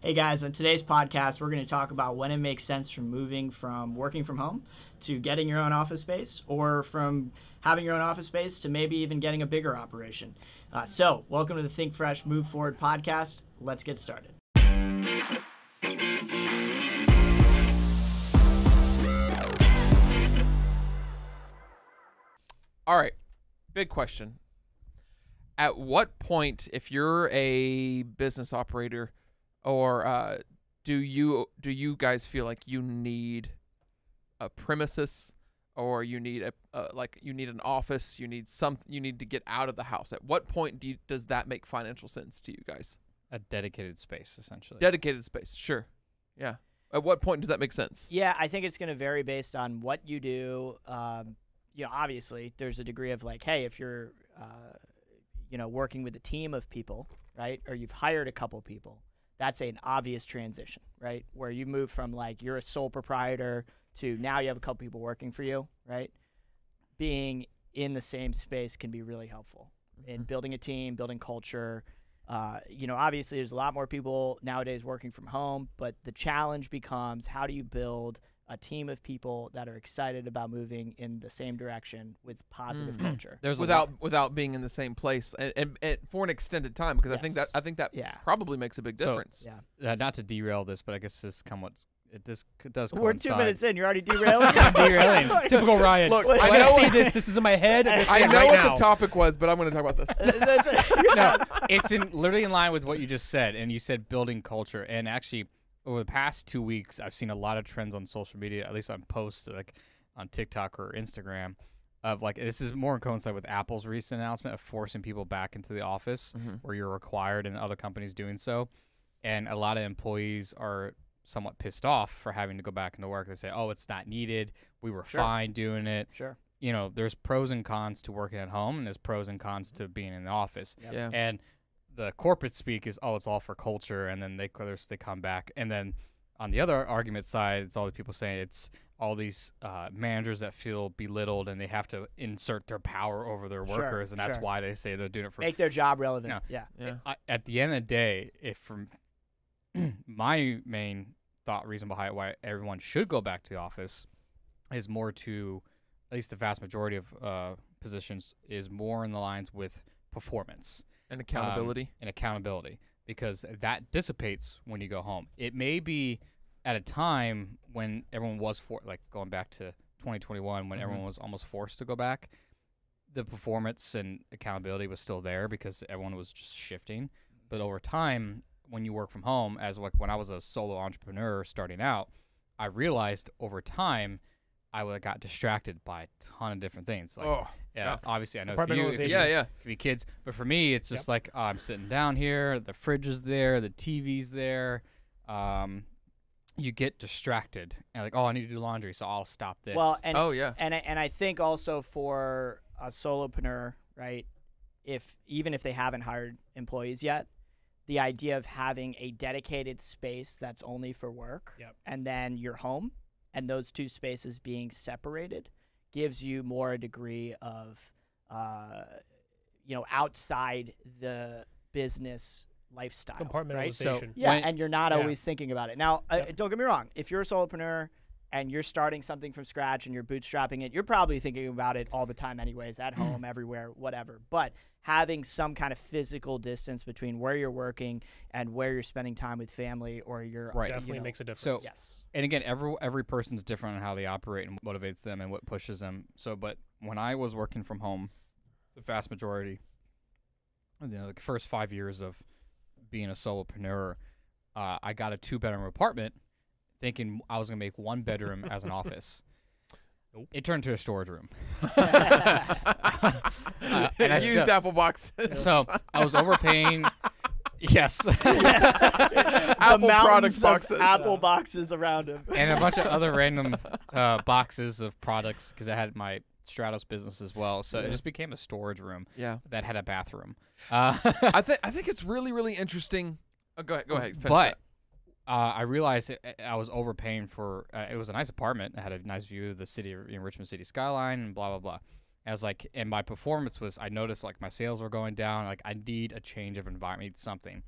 Hey guys, on today's podcast, we're going to talk about when it makes sense from moving from working from home to getting your own office space, or from having your own office space to maybe even getting a bigger operation. So, welcome to the Think Fresh, Move Forward podcast. Let's get started. All right, big question. At what point, if you're a business operator, or do you guys feel like you need a premises, or you need you need an office, you need to get out of the house? At what point does that make financial sense to you guys? A dedicated space, essentially. Dedicated space, sure. Yeah. At what point does that make sense? Yeah, I think it's going to vary based on what you do. Obviously, there's a degree of like, hey, if you're, working with a team of people, right, or you've hired a couple people, that's an obvious transition, right, where you move from like you're a sole proprietor to now you have a couple people working for you, right? Being in the same space can be really helpful in building a team, building culture. Obviously, there's a lot more people nowadays working from home, but the challenge becomes how do you build a team of people that are excited about moving in the same direction with positive culture. There's without being in the same place and for an extended time, because Yes. I think that probably makes a big difference. Not to derail this, but I guess this does coincide. We're 2 minutes in. You're already derailing. I'm derailing. Typical Ryan. Look, when I know see this is in my head. I know what the topic was, but I'm going to talk about this. No, it's literally in line with what you just said, and you said building culture. And actually, over the past 2 weeks, I've seen a lot of trends on social media, at least on posts like on TikTok or Instagram, of like this is more in coincide with Apple's recent announcement of forcing people back into the office where you're required, and other companies doing so. And a lot of employees are somewhat pissed off for having to go back into work. They say, "Oh, it's not needed. We were fine doing it." Sure. There's pros and cons to working at home, and there's pros and cons to being in the office. Yep. Yeah. And the corporate speak is, "Oh, it's all for culture," and then they come back. And then on the other argument side, it's all the people saying it's all these managers that feel belittled, and they have to insert their power over their workers, and that's why they say they're doing it for make their job relevant. Yeah. At the end of the day, if from my main reason behind why everyone should go back to the office is more to, at least the vast majority of positions, is more in the lines with performance And accountability. Because that dissipates when you go home. It may be at a time when everyone was going back to 2021, when everyone was almost forced to go back, the performance and accountability was still there because everyone was just shifting. But over time, when you work from home, as like when I was a solo entrepreneur starting out, I realized over time I got distracted by a ton of different things. Obviously I know for you, it could be kids, but for me, it's just like I'm sitting down here, the fridge is there, the TV's there. You get distracted and like, oh, I need to do laundry, so I'll stop this. Well, and I think also for a solopreneur, right? Even if they haven't hired employees yet, the idea of having a dedicated space that's only for work, and then your home, and those two spaces being separated, gives you more a degree of, outside the business lifestyle. Compartmentalization. Right? So, and you're not always thinking about it. Now, don't get me wrong. If you're a solopreneur and you're starting something from scratch and you're bootstrapping it, you're probably thinking about it all the time anyways, at home, everywhere, whatever. But having some kind of physical distance between where you're working and where you're spending time with family or your definitely makes a difference. So, and again, every person's different on how they operate and what motivates them and what pushes them. So, but when I was working from home, the vast majority, the first 5 years of being a solopreneur, I got a 2-bedroom apartment thinking I was going to make 1 bedroom as an office. Nope. It turned to a storage room. And I used Apple boxes. So I was overpaying. Yes. Apple product boxes. Apple boxes around him. And a bunch of other random boxes of products because I had my Stratos business as well. So it just became a storage room that had a bathroom. I think it's really, really interesting. Go ahead. But I realized I was overpaying for it was a nice apartment. It had a nice view of the city, Richmond City skyline, and blah blah blah. I was like, and my performance was, I noticed like my sales were going down. Like I need a change of environment, something.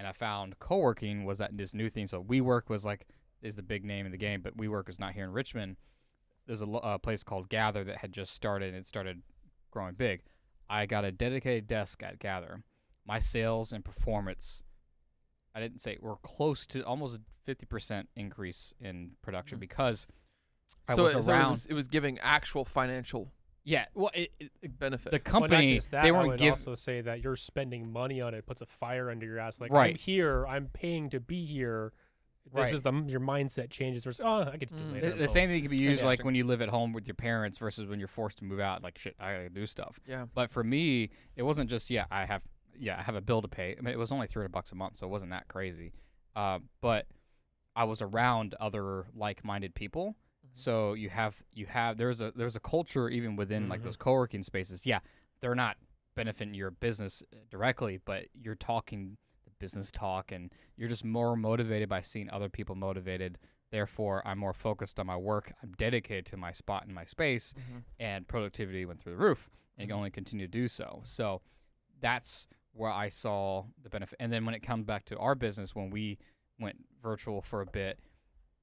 And I found co-working was this new thing. So WeWork is the big name in the game, but WeWork is not here in Richmond. There's a place called Gather that had just started, and it started growing big. I got a dedicated desk at Gather. My sales and performance, I didn't say, we're close to almost 50% increase in production because I was around. It was giving actual financial benefit. The company, just that, they I weren't would giving. also say that you're spending money on it puts a fire under your ass. Like, Right. I'm here, I'm paying to be here. This Right. is your mindset changes. Versus, I get to do it later. The same thing can be used like Interesting. when you live at home with your parents versus when you're forced to move out. Like, shit, I gotta do stuff. Yeah. But for me, it wasn't just I have a bill to pay. I mean, it was only $300 a month, so it wasn't that crazy. But I was around other like-minded people. So you have there's a culture even within like those co-working spaces. Yeah, they're not benefiting your business directly, but you're talking the business talk, and you're just more motivated by seeing other people motivated. Therefore, I'm more focused on my work. I'm dedicated to my spot in my space, and productivity went through the roof, and can only continue to do so. So that's where I saw the benefit. And then when it comes back to our business, when we went virtual for a bit.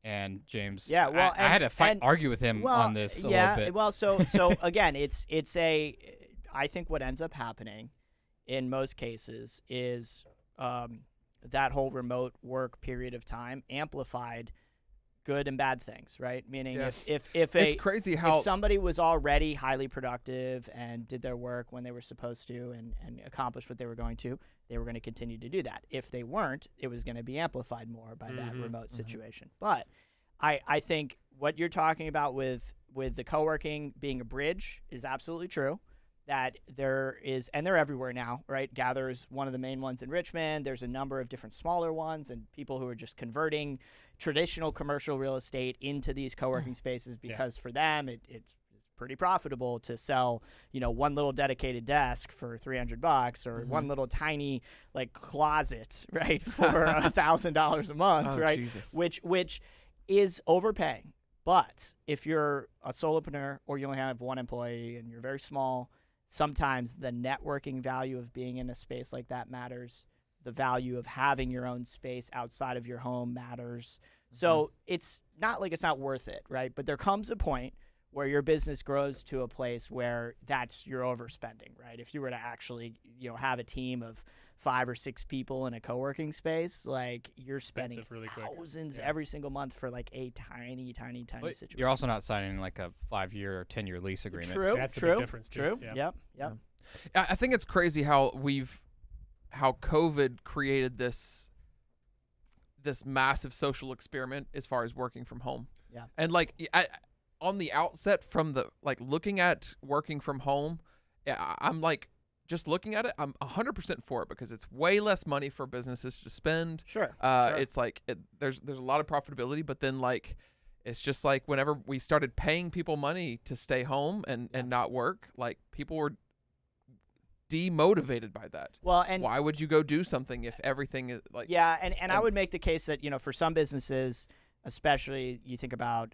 And James, Yeah, well, I had to argue with him well, on this a yeah, little bit. well, so again, I think what ends up happening in most cases is that whole remote work period of time amplified good and bad things, right? Meaning Yeah. if It's crazy how if somebody was already highly productive and did their work when they were supposed to and accomplished what they were going to, they were going to continue to do that. If they weren't, it was going to be amplified more by that remote situation. But I think what you're talking about with the co-working being a bridge is absolutely true. That there is, and they're everywhere now, right? Gather is one of the main ones in Richmond. There's a number of different smaller ones and people who are just converting traditional commercial real estate into these co-working spaces because for them it's pretty profitable to sell, one little dedicated desk for $300 or one little tiny like closet, right, for $1,000 a month, Oh, right? Jesus. Which is overpaying. But if you're a solopreneur or you only have one employee and you're very small, sometimes the networking value of being in a space like that matters. The value of having your own space outside of your home matters. So it's not like it's not worth it, right? But there comes a point where your business grows to a place where that's your overspending, right? If you were to actually, have a team of 5 or 6 people in a co-working space, like you're spending really quick. thousands every single month for like a tiny situation. You're also not signing like a 5-year or 10-year lease agreement. True, That's the true, big difference, too. true. Yeah. Yep. I think it's crazy how COVID created this massive social experiment as far as working from home. Yeah. And on the outset, from the looking at working from home, I'm like just looking at it, I'm 100% for it because it's way less money for businesses to spend. Sure. It's there's a lot of profitability, but then it's just whenever we started paying people money to stay home and not work, people were demotivated by that. Well, and why would you go do something if everything is and I would make the case that for some businesses, especially you think about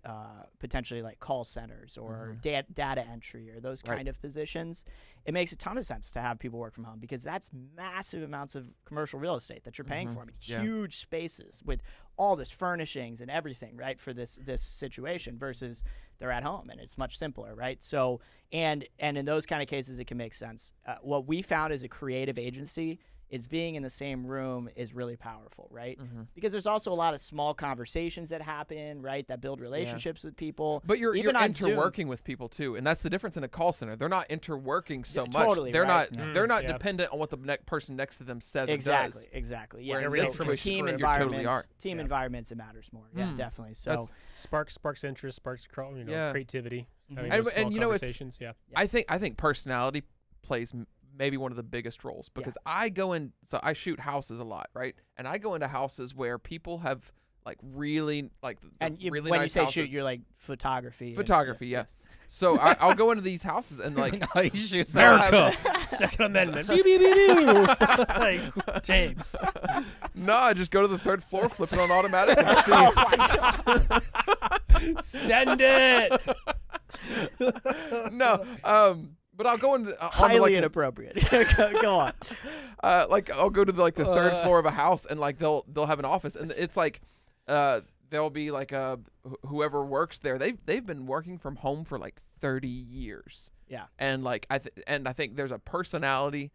potentially like call centers or data entry or those kind of positions, it makes a ton of sense to have people work from home because that's massive amounts of commercial real estate that you're paying for. I mean, huge spaces with all this furnishings and everything, right, for this situation versus they're at home and it's much simpler, right? So and in those kind of cases, it can make sense. What we found as a creative agency is being in the same room is really powerful, right? Because there's also a lot of small conversations that happen, right, that build relationships with people. But you're Even on Zoom. interworking with people too, and that's the difference in a call center. They're not interworking so much. Totally, they're right. not dependent on what the person next to them says or does. Exactly. Yeah. Whereas Everything's from from a team script, you totally environments, are. team environments, it matters more. Yeah, definitely. So That's- Sparks interest, sparks creativity. Having And- those and small you know, it's- conversations. I think personality plays maybe one of the biggest roles because I shoot houses a lot, right? And I go into houses where people have really and really when nice you say houses. shoot, you're like photography. Yes. So I'll go into these houses and You shoot America, Second Amendment. Like James. no, I just go to the 3rd floor, flip it on automatic, and see. Send it. No, But I'll go into Highly like inappropriate. Go on. like I'll go to the third floor of a house, and like they'll have an office, and it's like there'll be like whoever works there. They've been working from home for like 30 years. Yeah. And like I think there's a personality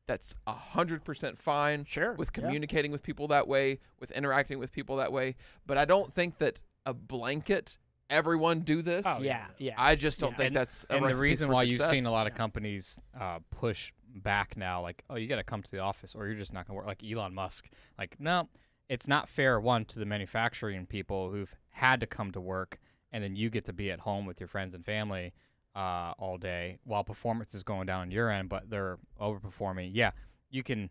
that's 100% fine Sure. with yeah. communicating with people that way, with interacting with people that way. But I don't think that a blanket everyone do this. Oh, Yeah. Yeah. I just don't think that's a And the recipe reason for why success. you've seen a lot of companies push back now, like, oh, you got to come to the office or you're just not going to work. Like Elon Musk. Like, no, it's not fair, one, to the manufacturing people who've had to come to work, and then you get to be at home with your friends and family all day while performance is going down on your end, but they're overperforming. Yeah, you can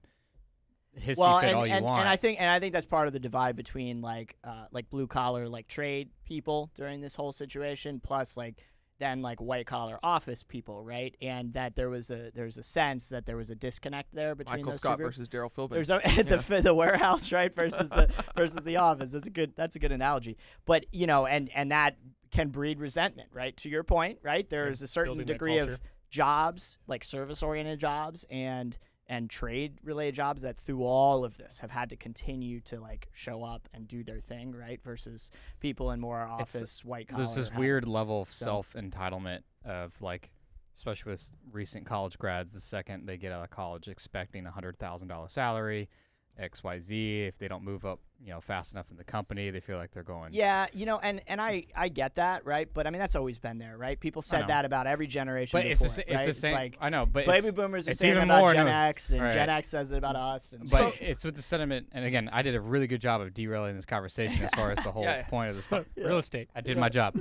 hissy fit all you want. And I think that's part of the divide between like blue collar like trade people during this whole situation, plus like then like white collar office people, right? And that there's a sense that there was a disconnect there between Michael those Scott two groups. versus Daryl Philbin. There's the warehouse, right, versus the office. That's a good analogy. But and that can breed resentment, right? To your point, right? There's a certain Building that degree of culture. jobs, like service oriented jobs and trade related jobs, that through all of this have had to continue to like show up and do their thing, right? Versus people in more office white collar. There's this weird level of self-entitlement of like, especially with recent college grads, the second they get out of college expecting $100,000 salary, XYZ. If they don't move up, fast enough in the company, they feel like they're going. Yeah, and I get that, right? But I mean, that's always been there, right? People said that about every generation But before, it's right? the same. Like, I know, but baby boomers are it's saying even about more Gen no, X, and right. Gen X says it about us. And But it's with the sentiment, and again, I did a really good job of derailing this conversation as far as the whole Yeah. point of this. Real estate. I did my job.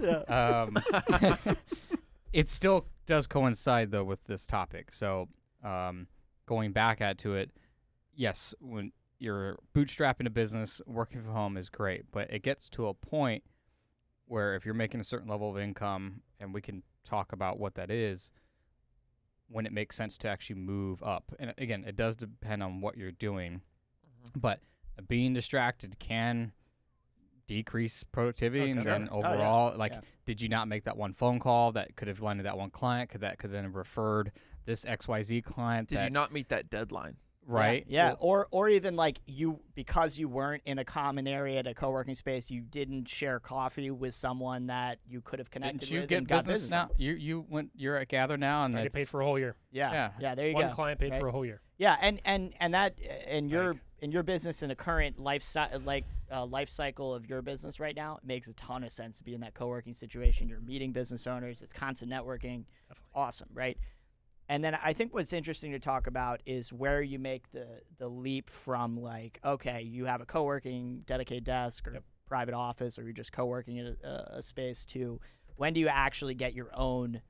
It still does coincide though with this topic. So going back to it, yes, when you're bootstrapping a business, working from home is great, but it gets to a point where if you're making a certain level of income, and we can talk about what that is, when it makes sense to actually move up. And again, it does depend on what you're doing, but being distracted can decrease productivity, and then overall, did you not make that one phone call that could have landed that one client? Could then have referred this XYZ client? Did you not meet that deadline? Right. Yeah. Or even like because you weren't in a common area at a co-working space, you didn't share coffee with someone that you could have connected Didn't you with. get and got business now? You're at Gather now, and I get paid for a whole year. Yeah. There you One go. client paid right? for a whole year. Yeah, and that in your business, in the current life cycle of your business right now, it makes a ton of sense to be in that co-working situation. You're meeting business owners. It's constant networking. Definitely. Awesome, right? And then I think what's interesting to talk about is where you make the leap from like, okay, you have a co-working dedicated desk or private office, or you're just co-working in a space, to when do you actually get your own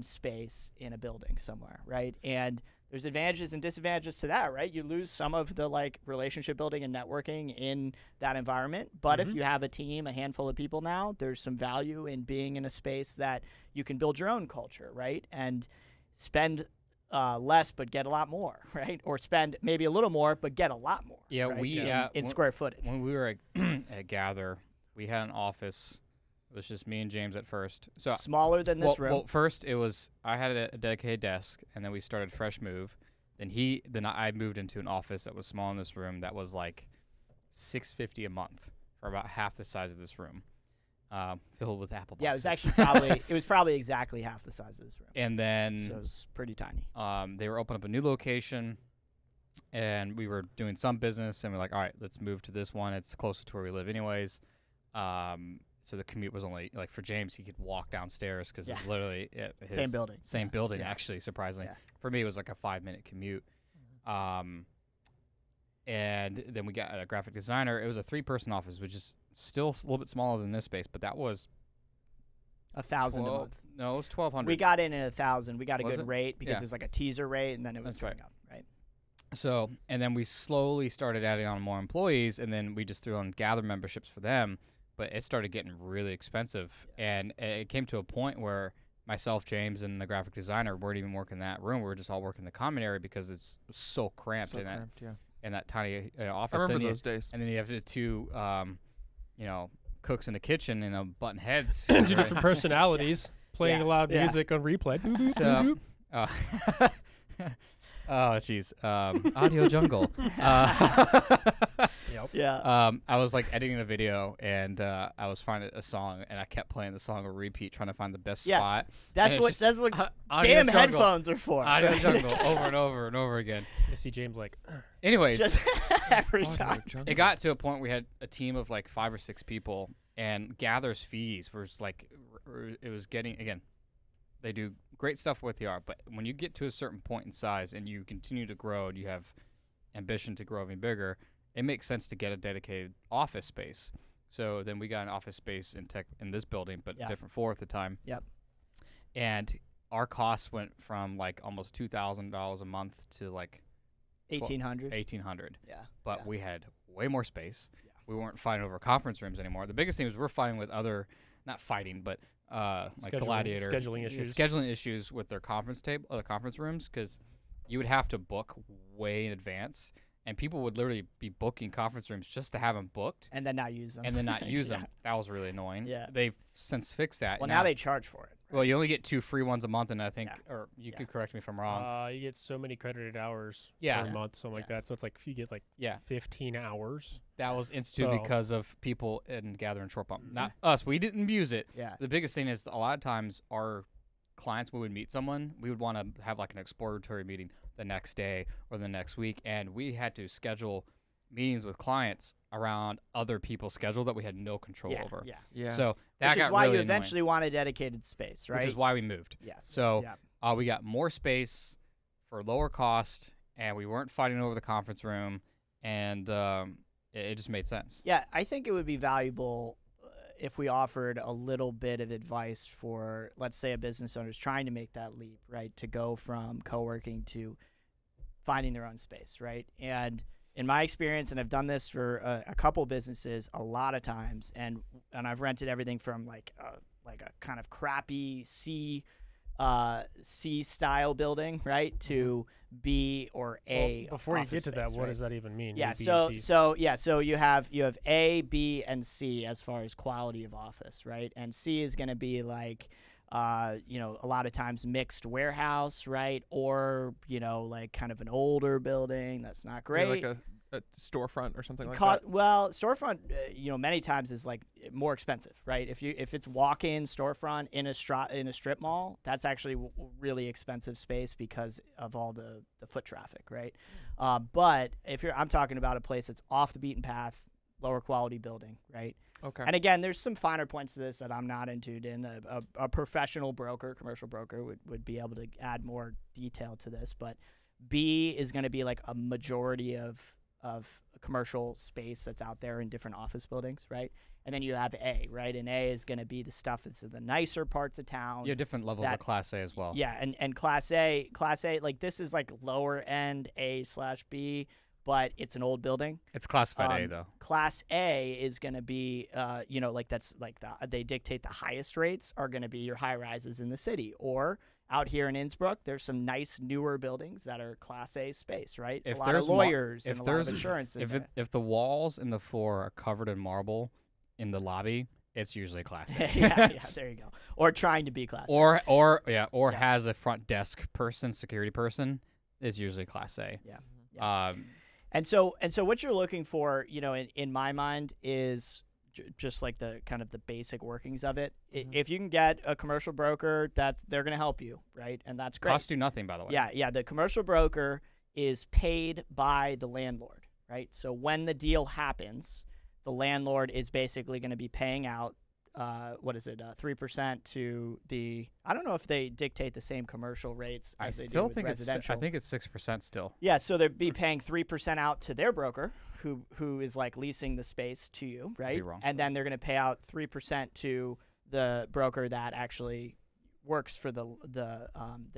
space in a building somewhere, right? And there's advantages and disadvantages to that, right? You lose some of the like relationship building and networking in that environment, but if you have a team, a handful of people now, there's some value in being in a space that you can build your own culture, right? And spend less but get a lot more, right? Or spend maybe a little more but get a lot more. Yeah, right? In square footage. When we were at Gather, we had an office. It was just me and James at first. So smaller than this room. Well, first I had a dedicated desk, and then we started Fresh Move. Then I moved into an office that was small in this room that was like $650 a month for about half the size of this room, filled with Apple boxes. Yeah, it was probably exactly half the size of this room. And then So it was pretty tiny. they were opening up a new location, and we were doing some business, and we're like, all right, let's move to this one. It's closer to where we live anyways. So the commute was only, like, for James, he could walk downstairs because it was literally his Same building. Same building, Yeah. actually, surprisingly. Yeah. For me, it was like a 5-minute commute. And then we got a graphic designer. It was a 3-person office, which is still a little bit smaller than this space, but that was 1,000 a month. No, it was 1,200. We got in at 1,000. We got a Was good it? rate because Yeah. there's like a teaser rate, and then it was That's going right. up, right? So, and then we slowly started adding on more employees, and then we just threw on Gather memberships for them. But it started getting really expensive, and it came to a point where myself, James, and the graphic designer weren't even working that room. We were just all working the common area because it's so cramped in that tiny office. I remember those days. And then you have the two, cooks in the kitchen, button heads. Two different personalities. playing Yeah, loud yeah. music on replay. So, oh, jeez. Audio jungle. Yep. Yeah. I was like editing a video and I was finding a song and I kept playing the song on repeat, trying to find the best Yeah. spot. That's and what it's that's what Audio damn jungle. headphones are for. Audio right? jungle over and over and over again. You see James like, Anyways, Just every Audio time. jungle. it got to a point we had a team of like 5 or 6 people, and Gather's fees was like, it was getting, again, they do great stuff with the art, but when you get to a certain point in size and you continue to grow and you have ambition to grow even bigger, it makes sense to get a dedicated office space. So then we got an office space in this building, but Yeah. a different floor at the time. Yep. And our costs went from like almost $2,000 a month to like 1800. $1,800. Yeah. But yeah. we had way more space. Yeah. We weren't fighting over conference rooms anymore. The biggest thing was we're fighting with other, not fighting, but like Gladiator scheduling issues. scheduling issues with their conference table, the conference rooms, because you would have to book way in advance, and people would literally be booking conference rooms just to have them booked And then not use them. and then not use Yeah. them. That was really annoying. Yeah. They've since fixed that. Well, now they charge for it. Well, you only get 2 free ones a month, and I think, Yeah. or you Yeah. could correct me if I'm wrong. You get so many credited hours Yeah. per month, something like that. So it's like if you get like Yeah. 15 hours. That was instituted So- because of people in Gather and Short Pump. Mm-hmm. Not us. We didn't use it. Yeah. The biggest thing is a lot of times our clients, when we would meet someone, we would want to have like an exploratory meeting the next day or the next week, and we had to schedule meetings with clients around other people's schedule that we had no control Yeah. over. Yeah. Yeah. So that Which got is why really you eventually annoying, want a dedicated space, right? which is why we moved. Yes. So yeah. we got more space for lower cost, and we weren't fighting over the conference room, and it just made sense. Yeah, I think it would be valuable if we offered a little bit of advice for, let's say, a business owner is trying to make that leap, right, to go from co-working to finding their own space, right? And in my experience, and I've done this for a couple businesses a lot of times, and I've rented everything from like a kind of crappy C style building, right, to B or A. Well, before you office get to that, space, what right? does that even mean? Yeah, A, B, so and C? so you have A, B, and C as far as quality of office, right? And C is going to be like, a lot of times mixed warehouse, right? Or like kind of an older building that's not Yeah, great. like a storefront or something like that. Well, storefront, many times is like more expensive, right? If it's walk-in storefront in a strip mall, that's actually really expensive space because of all the foot traffic, right? But I'm talking about a place that's off the beaten path, lower quality building, right? Okay. And again, there's some finer points to this that I'm not into. A professional broker, commercial broker, would be able to add more detail to this. But B is going to be like a majority of commercial space that's out there in different office buildings, right? And then you have A, right? And A is going to be the stuff that's in the nicer parts of town. You have different levels of Class A as well. Yeah, and Class A, like this is like lower end A/B, but it's an old building. It's classified A though. Class A is going to be, like that's like they dictate the highest rates are going to be your high rises in the city. Or out here in Innsbruck, there's some nice newer buildings that are Class A space, right? If a lot of there's lawyers and a lot of insurance. If the walls and the floor are covered in marble in the lobby, it's usually Class A. yeah, there you go. Or trying to be Class A. or Yeah. has a front desk person, security person, is usually Class A. Yeah. And so what you're looking for, in my mind, is just like the kind of the basic workings of it. If you can get a commercial broker, they're going to help you, right? And that's great. Costs you nothing, by the way. Yeah. The commercial broker is paid by the landlord, right? So when the deal happens, the landlord is basically going to be paying out 3% to the. I don't know if they dictate the same commercial rates I as they do still with think residential. I think it's 6% still. Yeah, so they'd be paying 3% out to their broker, who is like leasing the space to you, right? wrong. And then they're going to pay out 3% to the broker that actually works for the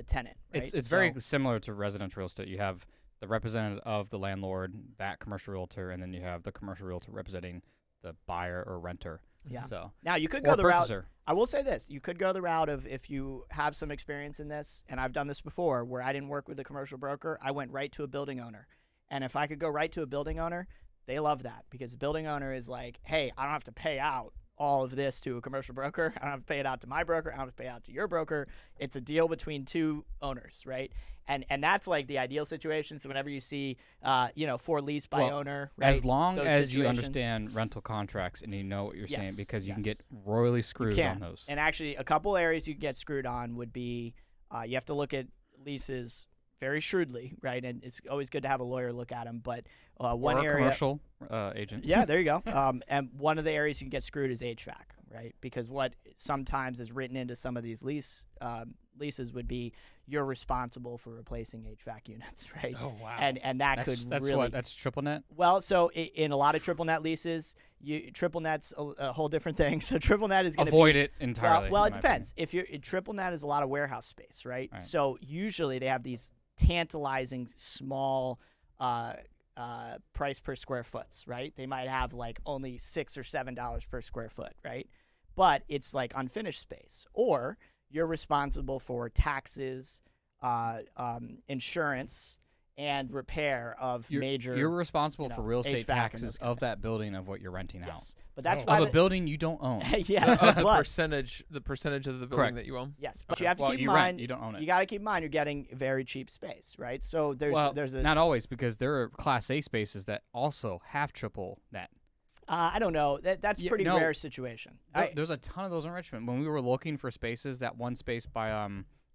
tenant. Right? It's very similar to residential real estate. You have the representative of the landlord, that commercial realtor, and then you have the commercial realtor representing the buyer or renter. Yeah. So Now you could or go the route. purchaser. I will say this: you could go the route of, if you have some experience in this, and I've done this before, where I didn't work with a commercial broker, I went right to a building owner. And if I could go right to a building owner, they love that, because the building owner is like, hey, I don't have to pay out all of this to a commercial broker. I don't have to pay it out to my broker. I don't have to pay it out to your broker. It's a deal between two owners, right? And that's like the ideal situation. So whenever you see, for lease by owner, right? As long those as you situations- understand rental contracts and you know what you're saying, Yes, because you can yes. get royally screwed on those. And actually, a couple areas you can get screwed on would be you have to look at leases very shrewdly, right? And it's always good to have a lawyer look at them. But one or a area, commercial agent. yeah, there you go. And one of the areas you can get screwed is HVAC, right? Because what sometimes is written into some of these leases would be you're responsible for replacing HVAC units, right? Oh wow. And that That's could that's really what that's triple net. well, so in a lot of triple net leases, triple net's a whole different thing. So triple net is going to Avoid it entirely. well, in it my depends. If you're triple net is a lot of warehouse space, right? Right. So usually they have these tantalizing small price per square foot, right? They might have like only $6 or $7 per square foot, right? But it's like unfinished space, or you're responsible for taxes, insurance, and repair of major. You're responsible for real estate HVAC and taxes those kind of that building of what you're renting out. Yes, but that's Oh. why Of a building you don't own. yes, the but- percentage of the building Correct. that you own. yes, but you have to Well, keep in you mind rent, you don't own it. you got to keep in mind you're getting very cheap space, right? So there's a not always, because there are Class A spaces that also have triple net. I don't know that's Yeah, pretty no. rare situation. There's a ton of those in Richmond. When we were looking for spaces, that one space by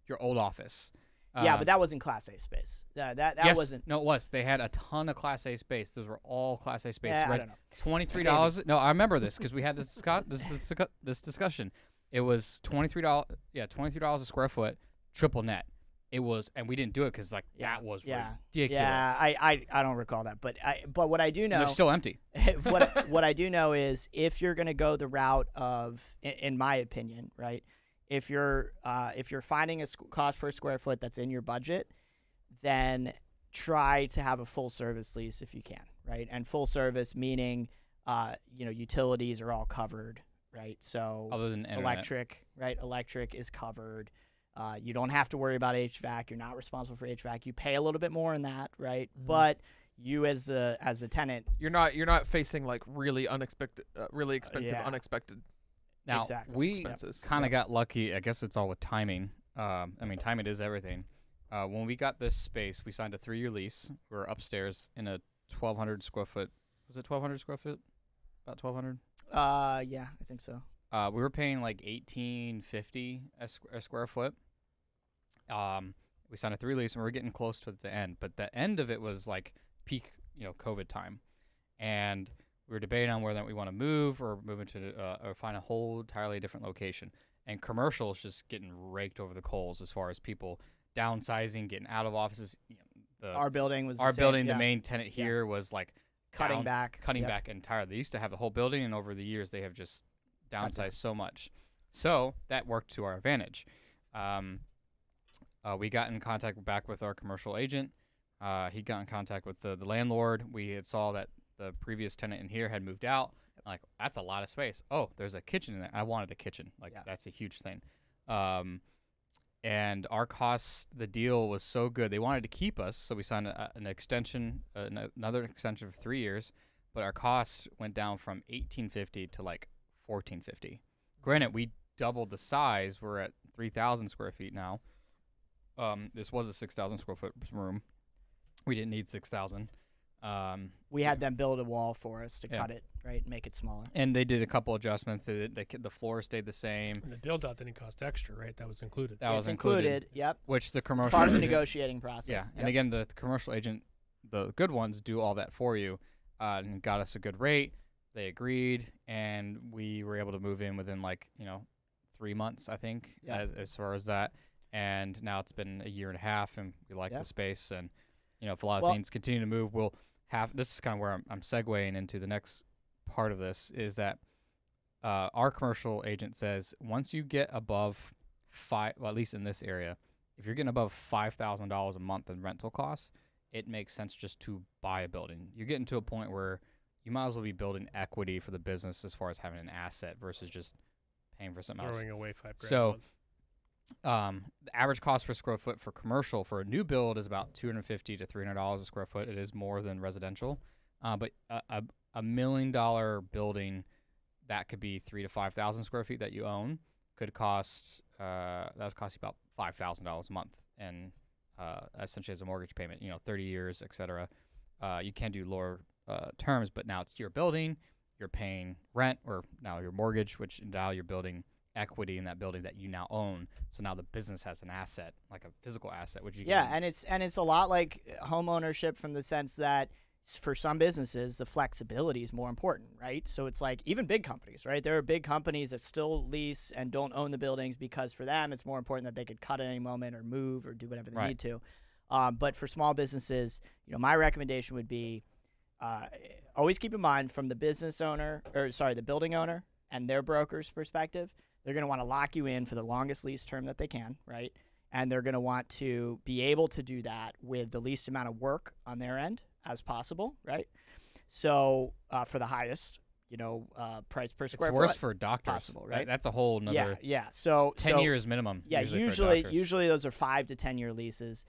your old office. Yeah, but that wasn't Class A space. That yes, wasn't. No, it was. They had a ton of Class A space. Those were all Class A spaces. I don't know. $23. No, I remember this because we had this discussion. It was $23. Yeah, $23 a square foot, triple net. It was, and we didn't do it because that was ridiculous. Yeah, I don't recall that, but what I do And know, they're still empty. what I do know is if you're going to go the route of, in my opinion, right, if you're finding a cost per square foot that's in your budget, then try to have a full service lease if you can, right? And full service meaning, utilities are all covered, right? So Other than internet. electric, right? Electric is covered. You don't have to worry about HVAC. You're not responsible for HVAC. You pay a little bit more in that, right? Mhm. But you as the tenant, You're not facing like really unexpected, really expensive, Yeah. unexpected Now, Exactly. we expenses. kind of got lucky. I guess it's all with timing. Timing is everything. When we got this space, we signed a 3-year lease. We were upstairs in a 1,200 square foot. Was it 1,200 square foot? About 1,200. yeah, I think so. We were paying like $1,850 a square foot. We signed a 3 lease, and we were getting close to the end. But the end of it was like peak, COVID time, and we were debating on whether we want to move or move into or find a whole entirely different location. And commercial is just getting raked over the coals as far as people downsizing, getting out of offices. Our building was Our the same, building, yeah. the main tenant here was like cutting down- back, cutting Yep. back entirely. They used to have the whole building, and over the years they have just downsized so much. So that worked to our advantage. We got in contact back with our commercial agent. He got in contact with the landlord. We had saw that the previous tenant in here had moved out. Like, that's a lot of space. Oh, there's a kitchen in there. I wanted a kitchen. Like, that's a huge thing. And our costs, the deal was so good. They wanted to keep us, so we signed an extension, another extension for 3 years. But our costs went down from $1,850 to like $1,450. Granted, we doubled the size. We're at 3,000 square feet now. This was a 6,000 square foot room. We didn't need 6,000. We had them build a wall for us to Yeah. cut it, right, and make it smaller. And they did a couple adjustments. The floor stayed the same. And the build out didn't cost extra, right? That was included. That was It's included. Yep. Which the It's commercial part of the agent- negotiating process. Yeah, Yep. and again, the commercial agent, the good ones, do all that for you, and got us a good rate. They agreed, and we were able to move in within 3 months, I think, Yeah. as far as that. And now it's been a year and a half, and we like Yeah. the space. And if a lot of Well- things continue to move, we'll have. This is kind of where I'm segueing into the next part of this. Is that our commercial agent says once you get above at least in this area, if you're getting above $5,000 a month in rental costs, it makes sense just to buy a building. You're getting to a point where you might as well be building equity for the business as far as having an asset versus just paying for something else. Throwing away $5,000 So, a month. The average cost per square foot for commercial for a new build is about $250 to $300 a square foot. It is more than residential, but a $1 million building that could be 3,000 to 5,000 square feet that you own. Could cost that would cost you about $5,000 a month, and essentially as a mortgage payment. 30 years, etc. You can do lower terms, but now it's your building. You're paying rent, or now your mortgage, which now you're building equity in that building that you now own. So now the business has an asset, like a physical asset, which you can, and it's a lot like home ownership from the sense that for some businesses the flexibility is more important, right? So it's like even big companies, right? There are big companies that still lease and don't own the buildings because for them it's more important that they could cut at any moment or move or do whatever they need to. But for small businesses, my recommendation would be always keep in mind from the the building owner and their broker's perspective, they're going to want to lock you in for the longest lease term that they can, right? And they're going to want to be able to do that with the least amount of work on their end as possible, right? So for the highest, price per square it's foot worse for doctors. possible, right? That's a whole nother. Yeah. So 10 years minimum. Yeah, usually those are 5 to 10 year leases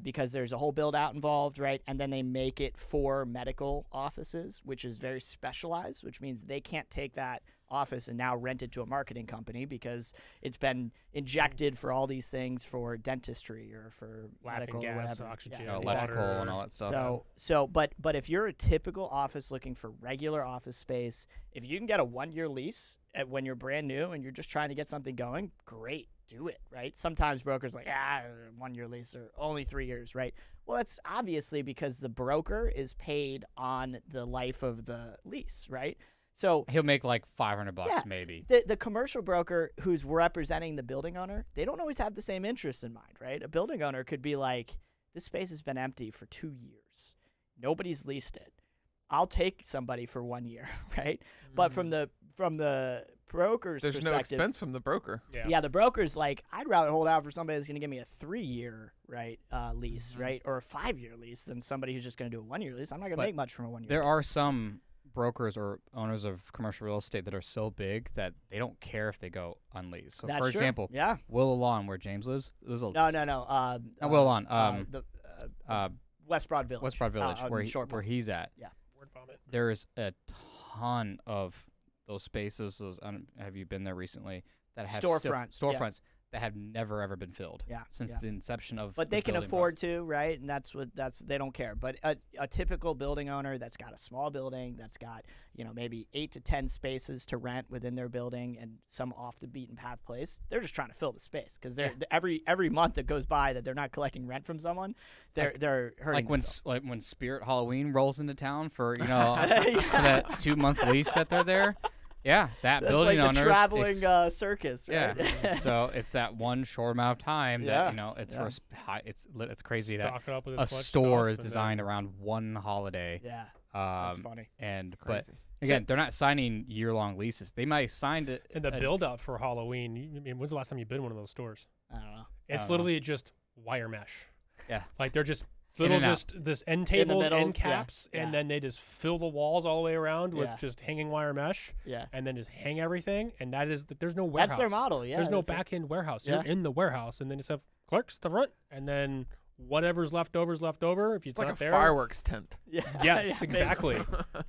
because there's a whole build out involved, right? And then they make it for medical offices, which is very specialized, which means they can't take that office and now rent it to a marketing company because it's been injected for all these things for dentistry or for medical gas, or whatever. oxygen, electrical and all that stuff. But if you're a typical office looking for regular office space, if you can get a 1-year lease when you're brand new and you're just trying to get something going, great, do it, right? Sometimes brokers like 1-year lease or only 3 years, right? Well, that's obviously because the broker is paid on the life of the lease, right? So he'll make like $500 maybe. The commercial broker who's representing the building owner, they don't always have the same interests in mind, right? A building owner could be like, this space has been empty for 2 years. Nobody's leased it. I'll take somebody for 1 year, right? But from the broker's There's perspective, no expense from the broker. Yeah, the broker's like, I'd rather hold out for somebody that's going to give me a 3-year lease, right, or a 5-year lease than somebody who's just going to do a 1-year lease. I'm not going to make much from a 1-year lease. There are some brokers or owners of commercial real estate that are so big that they don't care if they go unleased. So, for example, Willow Lawn, where James lives, there's a no. Not Willow Lawn. West Broad Village. West Broad Village, where he's at. Yeah. Word vomit. There's a ton of those spaces. Have you been there recently? That have storefronts that have never ever been filled. Since the inception of. But they can afford to, right? And they don't care. But a typical building owner that's got a small building that's got maybe 8 to 10 spaces to rent within their building and some off the beaten path place, they're just trying to fill the space because every month that goes by that they're not collecting rent from someone, they're hurting. Like when Spirit Halloween rolls into town for for that 2-month lease that they're there. Yeah, that's building like owners. The traveling circus, right? Yeah. So it's that one short amount of time that it's for it's crazy Stock that up with a store is designed around one holiday. Yeah, that's funny. And but again, they're not signing year-long leases. They might sign it. And the build-out for Halloween. When's the last time you've been in one of those stores? I don't know. It's literally just wire mesh. Yeah, like they're just. This end tables, end caps, and then they just fill the walls all the way around with just hanging wire mesh, and then just hang everything, and there's no warehouse. That's their model, There's no back-end warehouse. You're in the warehouse, and then just have clerks at the front, and then whatever's left over is left over. If it's like not a there, fireworks tent. Yeah. Yes, exactly.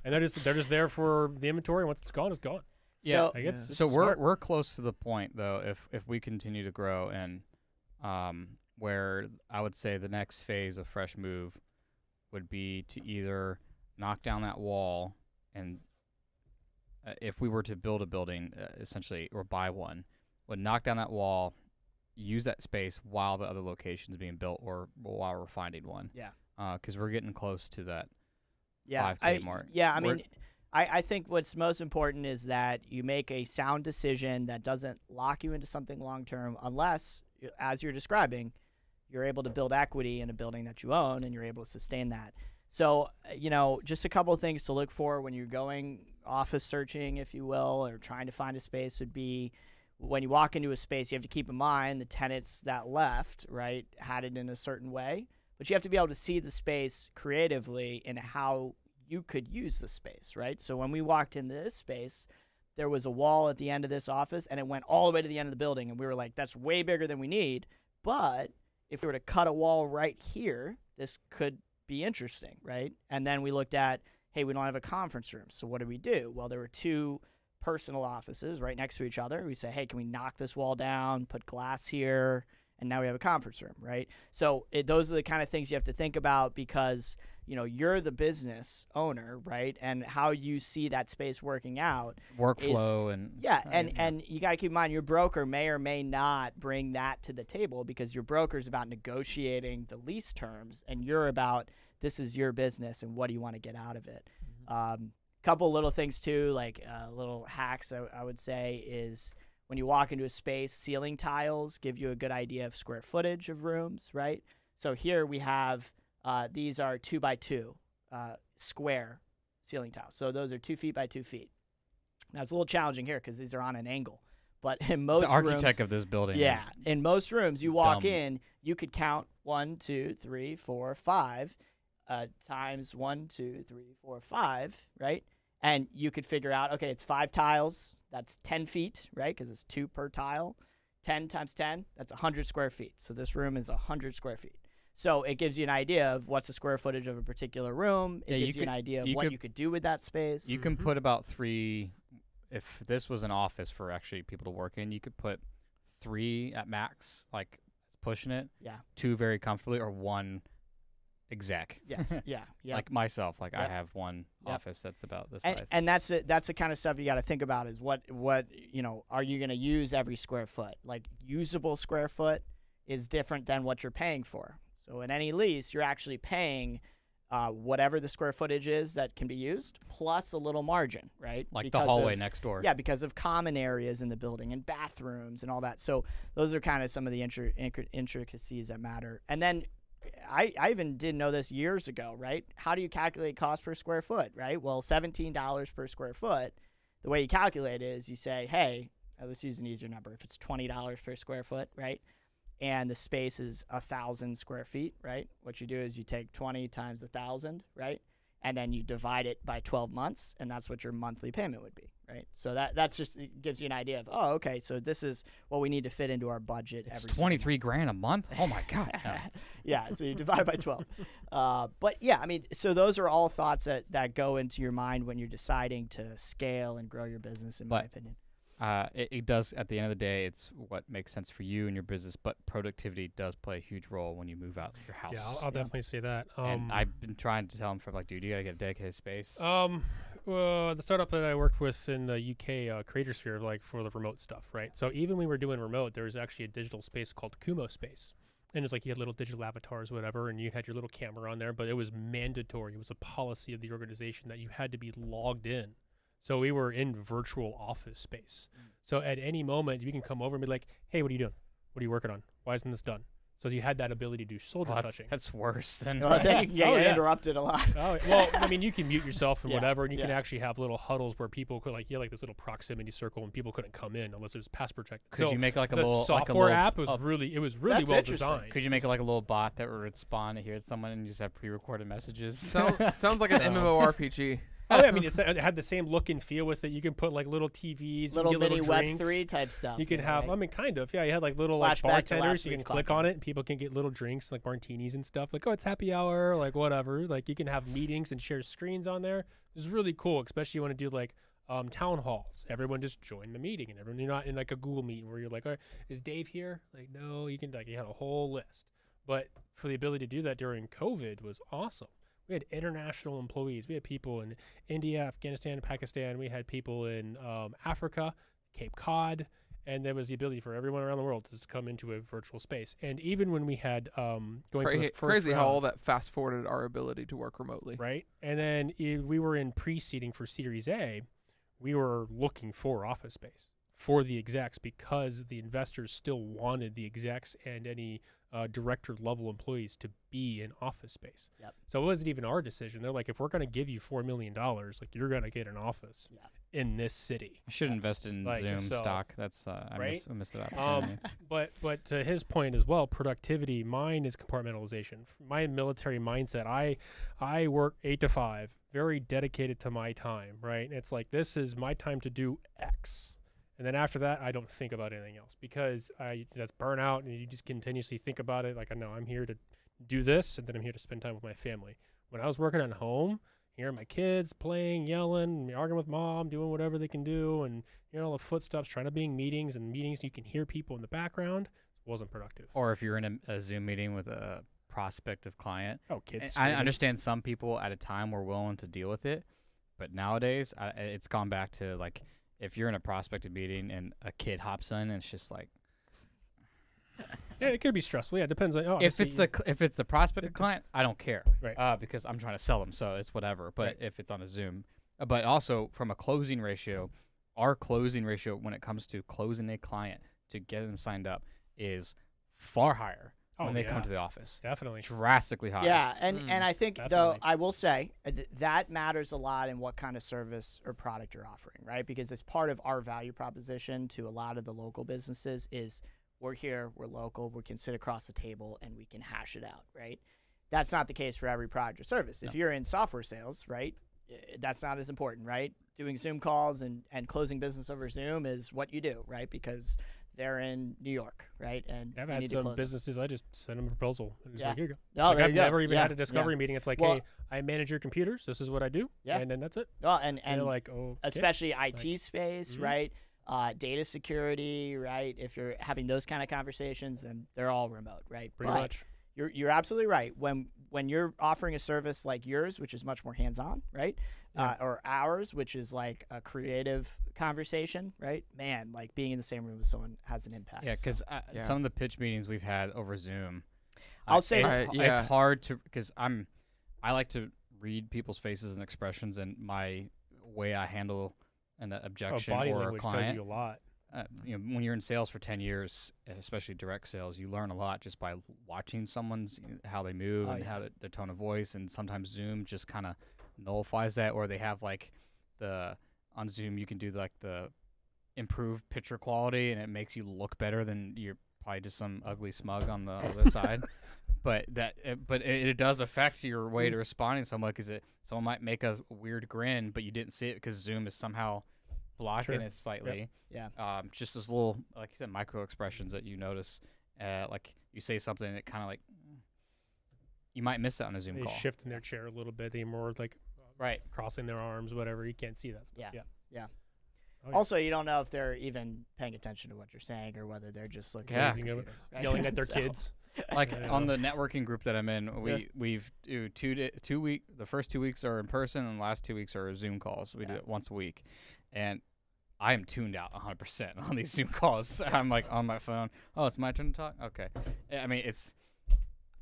And they're just there for the inventory. Once it's gone, it's gone. Yeah. So we're close to the point though. If we continue to grow and where I would say the next phase of Fresh Move would be to either knock down that wall and if we were to build a building essentially or buy one, would knock down that wall, use that space while the other location is being built or while we're finding one. Yeah. Because we're getting close to that 5K mark. Yeah, I mean, I think what's most important is that you make a sound decision that doesn't lock you into something long-term unless, as you're describing, you're able to build equity in a building that you own and you're able to sustain that. So, just a couple of things to look for when you're going office searching, if you will, or trying to find a space would be when you walk into a space, you have to keep in mind the tenants that left, right, had it in a certain way. But you have to be able to see the space creatively in how you could use the space, right? So when we walked into this space, there was a wall at the end of this office, and it went all the way to the end of the building. And we were like, that's way bigger than we need. But if we were to cut a wall right here, this could be interesting, right? And then we looked at, hey, we don't have a conference room, so what do we do? Well, there were 2 personal offices right next to each other. We say, hey, can we knock this wall down, put glass here, and now we have a conference room, right? So those are the kind of things you have to think about because, you're the business owner, right? And how you see that space working out. Workflow and you got to keep in mind your broker may or may not bring that to the table because your broker is about negotiating the lease terms and you're about this is your business and what do you want to get out of it. Couple little things too, like little hacks I would say is when you walk into a space, ceiling tiles give you a good idea of square footage of rooms, right? So here we have these are 2x2 square ceiling tiles. So those are 2 feet by 2 feet. Now it's a little challenging here because these are on an angle. But in most the architect rooms, of this building. yeah, in most rooms you walk dumb. in, you could count 1, 2, 3, 4, 5 times 1, 2, 3, 4, 5, right? And you could figure out, okay, it's 5 tiles. That's 10 feet, right? Because it's 2 per tile. 10 times 10, that's 100 square feet. So this room is 100 square feet. So it gives you an idea of what's the square footage of a particular room. It gives you an idea of what you could do with that space. You can put about 3, if this was an office for actually people to work in, you could put 3 at max, like pushing it. Yeah. 2 very comfortably, or 1 exec. Yes. Yeah. Yeah. Like myself, like I Yep. have one Yep. office that's about this size. And that's it. That's the kind of stuff you got to think about is what are you going to use every square foot? Like usable square foot is different than what you're paying for. So in any lease, you're actually paying whatever the square footage is that can be used plus a little margin, right? Like because the hallway of, next door. Yeah, because of common areas in the building and bathrooms and all that. So those are kind of some of the intricacies that matter. And then I even didn't know this years ago, right? How do you calculate cost per square foot, right? Well, $17 per square foot, the way you calculate it is you say, hey, let's use an easier number. If it's $20 per square foot, right? And the space is 1,000 square feet, right? What you do is you take 20 times 1,000, right? And then you divide it by 12 months, and that's what your monthly payment would be, right? So that's just it gives you an idea of, oh, okay, so this is what we need to fit into our budget. It's every $23 grand a month. Oh my god. No. Yeah, so you divide it by 12. But yeah, I mean, so those are all thoughts that go into your mind when you're deciding to scale and grow your business, in my opinion. It does, at the end of the day, it's what makes sense for you and your business, but productivity does play a huge role when you move out of your house. Yeah, I'll definitely say that. And I've been trying to tell him for like, dude, you gotta get a dedicated space. The startup that I worked with in the UK, Creatorsphere, like for the remote stuff, right? So even when we were doing remote, there was actually a digital space called Kumo Space. And it's like you had little digital avatars, whatever, and you had your little camera on there, but it was mandatory. It was a policy of the organization that you had to be logged in. So we were in virtual office space. So at any moment, you can come over and be like, hey, what are you doing? What are you working on? Why isn't this done? So you had that ability to do shoulder touching. That's worse than I think you get interrupted a lot. Well, I mean, you can mute yourself and Yeah, whatever, and you can yeah. actually have little huddles where people could, like, you had like this little proximity circle, and people couldn't come in unless it was pass protected. Could you make like a the little software like a little, app was really That's well interesting. designed. Could you make it like a little bot that would respond to hear someone and you just have pre-recorded messages? Sounds like an MMORPG. Oh yeah, I mean, it had the same look and feel with it. You can put like little TVs, Little you can get mini little drinks. Web3 type stuff. You can have, right? I mean, kind of, yeah. You had like little like Flashback to bartenders. last You can week's click on it, podcast. and people can get little drinks like martinis and stuff. Like, oh, it's happy hour, like whatever. Like you can have meetings and share screens on there. It's really cool, especially you want to do like town halls. Everyone just join the meeting, and everyone, you're not in like a Google meeting where you're like, all right, is Dave here? Like, no, you can, like, you had a whole list. But for the ability to do that during COVID was awesome. We had international employees. We had people in India, Afghanistan, Pakistan. We had people in Africa, Cape Cod, and there was the ability for everyone around the world to just come into a virtual space. And even when we had going for the first Crazy round, how all that fast forwarded our ability to work remotely. right? And then we were in pre-seeding for Series A. We were looking for office space for the execs because the investors still wanted the execs and any director level employees to be in office space. Yep. So it wasn't even our decision. They're like, if we're going to give you $4 million, like, you're going to get an office in this city. I should invest in Like, Zoom so- stock. That's I right? missed that opportunity. But to his point as well, productivity, mine is compartmentalization. My military mindset, I work 8 to 5, very dedicated to my time, right? And it's like, this is my time to do X. And then after that, I don't think about anything else because that's burnout, and you just continuously think about it. Like, I know I'm here to do this, and then I'm here to spend time with my family. When I was working at home, hearing my kids playing, yelling, arguing with mom, doing whatever they can do, and hearing all the footsteps, trying to be in meetings, you can hear people in the background. Wasn't productive. Or if you're in a Zoom meeting with a prospective client. Oh, kids. I understand some people at a time were willing to deal with it, but nowadays it's gone back to like if you're in a prospective meeting and a kid hops in, and it's just like. Yeah, it could be stressful. Yeah, it depends on. Oh, if it's the prospective client, I don't care, right? Because I'm trying to sell them, so it's whatever. But Right. if it's on a Zoom, but also from a closing ratio, our closing ratio when it comes to closing a client to get them signed up is far higher when they come to the office. Definitely. Drastically higher. Yeah, and I think though Definitely. I will say that matters a lot in what kind of service or product you're offering, right? Because it's part of our value proposition to a lot of the local businesses is we're here, we're local, we can sit across the table and we can hash it out, right? That's not the case for every product or service. If you're in software sales, right, that's not as important, right? Doing Zoom calls and closing business over Zoom is what you do, right? Because they're in New York, right? And I've you had need to some close businesses. I just send them a proposal. And just Yeah. like, here you go. No, Like, there I've you go. never even Yeah, had a discovery yeah. meeting. It's like, Well- hey, I manage your computers. This is what I do. Yeah. And then that's it. Well, and And they're like, oh, especially IT space, Mhm. right? Data security, right? If you're having those kind of conversations, then they're all remote, right? pretty But much. You're absolutely right. When you're offering a service like yours, which is much more hands-on, right? Yeah. Or ours, which is like a creative conversation, right? Man, like being in the same room with someone has an impact. Yeah, because Yeah. some of the pitch meetings we've had over Zoom, I'll say it's, this- it's hard to because I like to read people's faces and expressions, and my way I handle an objection Body or a language tells client. you a lot. When you're in sales for 10 years, especially direct sales, you learn a lot just by watching someone's how they move Oh, and yeah. how their tone of voice, and sometimes Zoom just kind of nullifies that, or they have like on Zoom you can do like the improved picture quality, and it makes you look better than you're probably just some ugly smug on the other side. But it does affect your way to responding to someone, because someone might make a weird grin, but you didn't see it because Zoom is somehow blocking Sure. it slightly. Yeah. Just those little, like you said, micro expressions that you notice. Like you say something, and it kind of like you might miss that on a Zoom They call. shift in their chair a little bit. They more like Right. crossing their arms, whatever. You can't see that stuff. Yeah. Yeah. Oh, yeah. Also, you don't know if they're even paying attention to what you're saying or whether they're just looking Yeah. at the computer, right? Yelling at their So- kids. Like Yeah. on the networking group that I'm in, we've do 2 week. The first 2 weeks are in person, and the last 2 weeks are Zoom calls. We do it once a week, and I am tuned out 100% on these Zoom calls. I'm like on my phone. Oh, it's my turn to talk. Okay. I mean, it's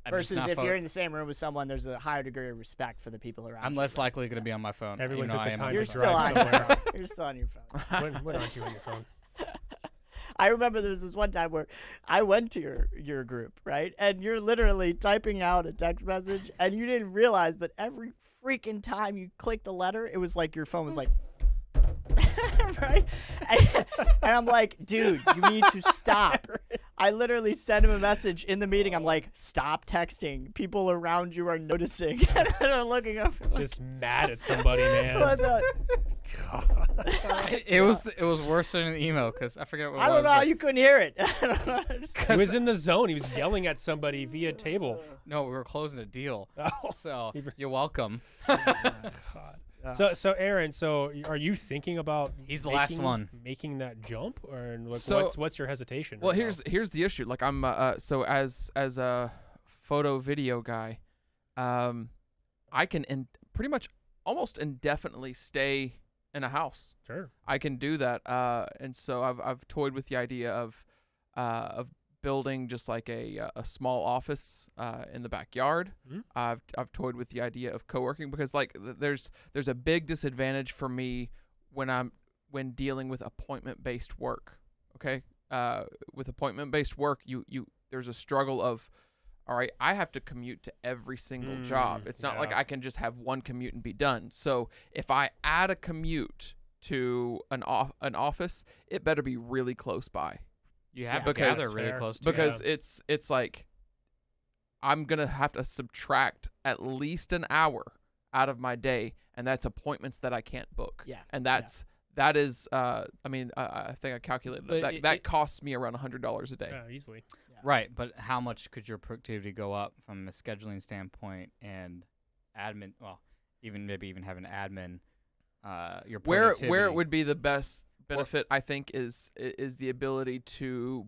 I'm just Versus not if fo- you're in the same room with someone, there's a higher degree of respect for the people around I'm you, less right? likely going to be on my phone. Everyone even though took the I am time on You're my to still phone. on drive your somewhere. phone. You're still on your phone. when aren't you on your phone? I remember there was this one time where I went to your group, right? And you're literally typing out a text message, and you didn't realize, but every freaking time you clicked a letter, it was like your phone was like, right? And I'm like, dude, you need to stop. I literally sent him a message in the meeting. I'm like, stop texting. People around you are noticing. And they're looking up. Like, Just mad at somebody, man. what the? It was worse than an email, because I forget what it I was. don't know how but- you couldn't hear it. I don't know. He was in the zone. He was yelling at somebody via table. No, we were closing a deal. Oh. So you're welcome. So Aaron, are you thinking about He's the last one. making that jump, or like, So- what's your hesitation? Well, right now? here's the issue. Like I'm so as a photo video guy, I can pretty much almost indefinitely stay in a house. Sure. I can do that, and so I've toyed with the idea of building just like a small office in the backyard. Mhm. I've toyed with the idea of co-working, because like there's a big disadvantage for me when dealing with appointment-based work. Okay, with appointment-based work, you there's a struggle of, all right, I have to commute to every single job. It's not like yeah. I can just have one commute and be done. So if I add a commute to an office, it better be really close by, You have Yeah, to gather because- really fair. close to because it's like I'm gonna have to subtract at least an hour out of my day, and that's appointments that I can't book. Yeah. And that is I mean I think I calculated But that that costs me around $100 a day. Yeah, easily. Right, but how much could your productivity go up from a scheduling standpoint and maybe even have an admin. Your where productivity. it would be the best benefit, I think, is the ability to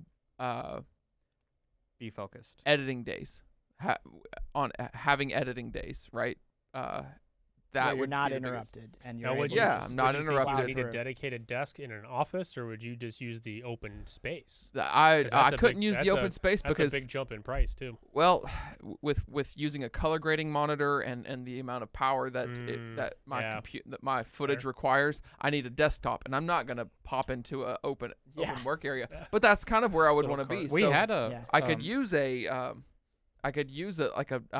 be focused. editing days, having editing days, right? That you're would not be the biggest- interrupted, and Now, you're would able you, Yeah, to I'm just- not would you think interrupted. you need a for- dedicated desk in an office, or would you just use the open space? 'Cause I that's a couldn't big- use that's the a- open space That's because a big jump in price too. well, with using a color grading monitor and the amount of power that that my yeah. that my footage requires, I need a desktop, and I'm not gonna pop into a open Yeah. work area. Yeah. But that's kind of where I would Little want to be. cart. We So had a. Yeah. I could use a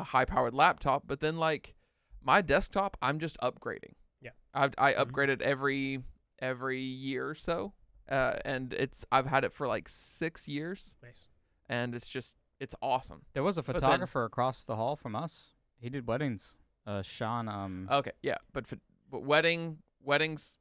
high powered laptop, but then like my desktop, I'm just upgrading. Yeah. I upgraded every year or so, and I've had it for like 6 years, Nice. and it's awesome. There was a then- photographer across the hall from us. He did weddings. Sean. Okay, yeah, but weddings,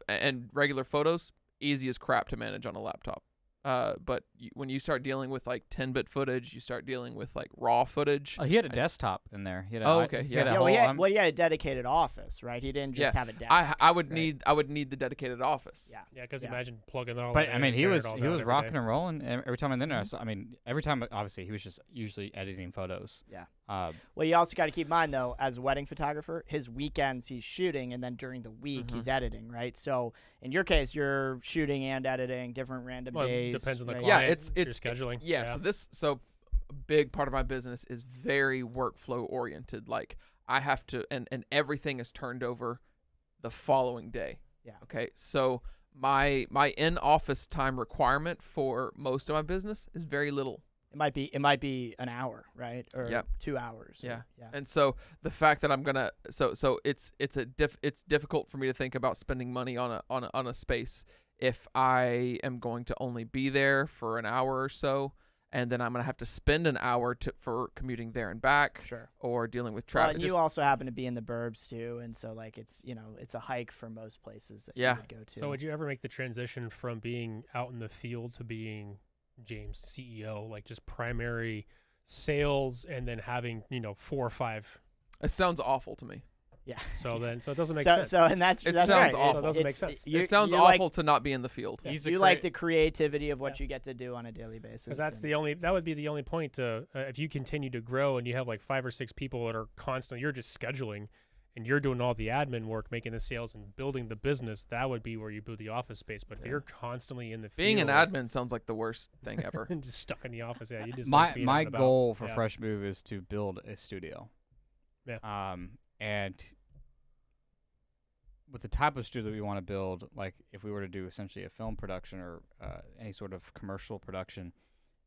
and regular photos, easy as crap to manage on a laptop. But when you start dealing with like 10-bit footage, you start dealing with like raw footage. He had a desktop in there. He had a, Oh, okay, he had yeah. a Yeah, whole, well, he had a dedicated office, right? He didn't just Yeah, have a desk. I would right? need the dedicated office. Yeah. Yeah, because Yeah. imagine plugging all. But that I in mean, and he tearing was it all he down was every rocking day. and rolling every time I'm in there. So, I mean, every time obviously he was just usually editing photos. Yeah. Well, you also got to keep in mind, though, as a wedding photographer, his weekends he's shooting, and then during the week he's editing, right? So in your case, you're shooting and editing different random Well, it days. depends on the right? client. Yeah, it's your scheduling. Yeah, so a big part of my business is very workflow oriented. Like I have to, and everything is turned over the following day. Yeah. Okay, so my in office time requirement for most of my business is very little. It might be an hour, right? Or Yep. 2 hours. Yeah. Yeah. And so the fact that I'm gonna it's difficult for me to think about spending money on a space if I am going to only be there for an hour or so, and then I'm gonna have to spend an hour for commuting there and back, Sure. or dealing with Well, traffic. and you also happen to be in the burbs too, and so like it's a hike for most places that Yeah. you would go to. So would you ever make the transition from being out in the field to being James CEO, like just primary sales, and then having 4 or 5? It sounds awful to me. yeah. So then, so it doesn't make so, sense. So and that's It that's sounds right. awful. So it doesn't make It's- sense. you- It sounds you awful Like, to not be in the field. He's a you like the creativity of what Yeah. you get to do on a daily basis. Because that's and- that would be the only point to if you continue to grow and you have like 5 or 6 people that are constantly, you're just scheduling and you're doing all the admin work, making the sales and building the business. That would be where you build the office space. But if Yeah. you're constantly in the Being an field admin sounds like the worst thing ever. and just stuck in the office, yeah, you just my like being out my and about. goal for Yeah. Fresh Move is to build a studio. Yeah. And with the type of studio that we want to build, like if we were to do essentially a film production or any sort of commercial production,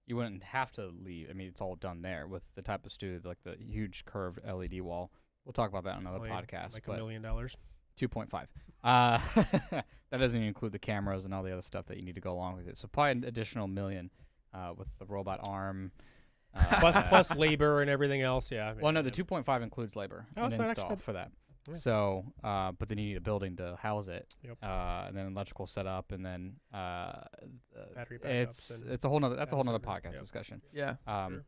you wouldn't have to leave. I mean, it's all done there with the type of studio, like the huge curved LED wall. We'll talk about that on another podcast. like but $1 million. 2.5. That doesn't even include the cameras and all the other stuff that you need to go along with it. So probably an additional $1 million with the robot arm. plus labor and everything else. Yeah. I mean, Well, no, the yeah. 2.5 includes labor Oh, and so that's actually install good. for that. Yeah. So, but then you need a building to house it, Yep. and then electrical setup, and then Battery backups it's and a whole nother that's a whole power nother supply. podcast Yep. discussion. Yeah. Sure.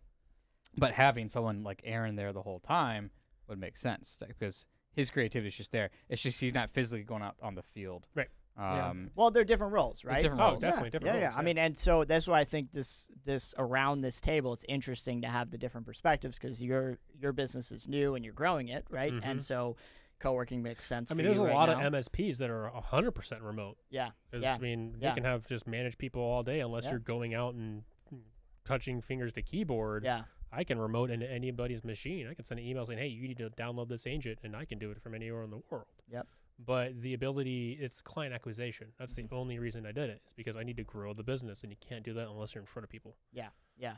But having someone like Aaron there the whole time would make sense because his creativity is just there. It's just he's not physically going out on the field. Right. Yeah. Well, they're different roles, right? different Oh, roles. definitely different Yeah. roles, I mean, and so that's why I think this around this table, it's interesting to have the different perspectives because your business is new and you're growing it, right? Mhm. And so co-working makes sense. I for mean, there's you a right lot now. of MSPs that are 100% remote. Yeah. 'Cause, Yeah. I mean, Yeah. you can have just manage people all day unless Yeah. you're going out and touching fingers to keyboard. Yeah. I can remote into anybody's machine. I can send an email saying, hey, you need to download this agent, and I can do it from anywhere in the world. Yep. But the ability, it's client acquisition. That's the only reason I did it, is because I need to grow the business, and you can't do that unless you're in front of people. Yeah,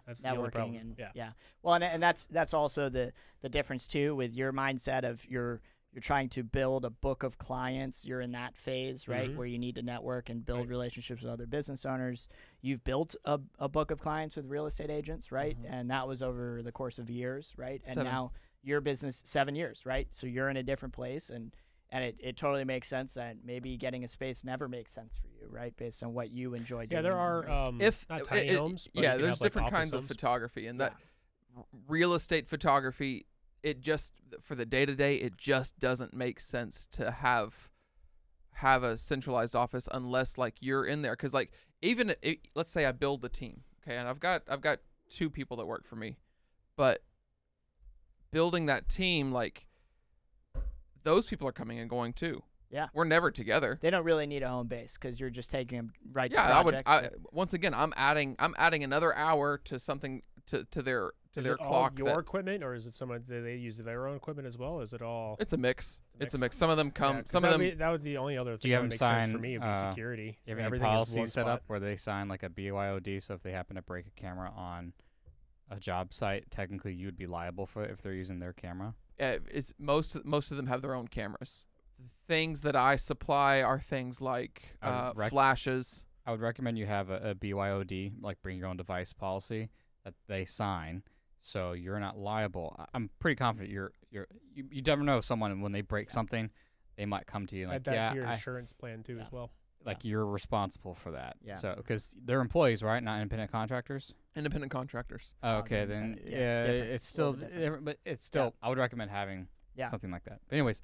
That's the only networking problem. and Yeah. Well, and that's also the difference too with your mindset of you're trying to build a book of clients. You're in that phase, right, Mhm. where you need to network and build Right. relationships with other business owners. You've built a book of clients with real estate agents, right, and that was over the course of years, right, and 7. now your business 7 years, right, so you're in a different place and it totally makes sense that maybe getting a space never makes sense for you, right? Based on what you enjoy doing. Yeah, there are right? not tiny homes. But you yeah, can there's have, like, different office kinds of homes. photography, and Yeah. that real estate photography it just for the day to day, it just doesn't make sense to have a centralized office unless like you're in there. Because like even let's say I build the team, okay, and I've got 2 people that work for me, but building that team, like those people are coming and going too. Yeah. We're never together. They don't really need a home base because you're just taking them right to Yeah, projects. once again, I'm adding another hour to something to their Is their it all clock. your equipment, or is it someone? Do they use their own equipment as well? Is it all? It's a mix. It's It's a a mix. mix. Some of them come. Yeah, 'cause some of them. that would be the only other Do thing you that have makes them sense for sign, me would be security. You have any Everything is policy one set spot. up where they sign like a BYOD, so if they happen to break a camera on a job site, technically you'd be liable for it if they're using their camera? Is most of them have their own cameras. Things that I supply are things like I would flashes. I would recommend you have a BYOD, like bring your own device policy, that they sign, so you're not liable. I'm pretty confident you never know someone when they break something, they might come to you and Add like, that to your yeah, insurance plan too as well. like you're responsible for that. Yeah. So because they're employees, right? Not independent contractors. Independent contractors. Oh, okay, then independent. Yeah, it's different. it's A still little different. different, but it's still. I would recommend having Yeah. something like that. But anyways,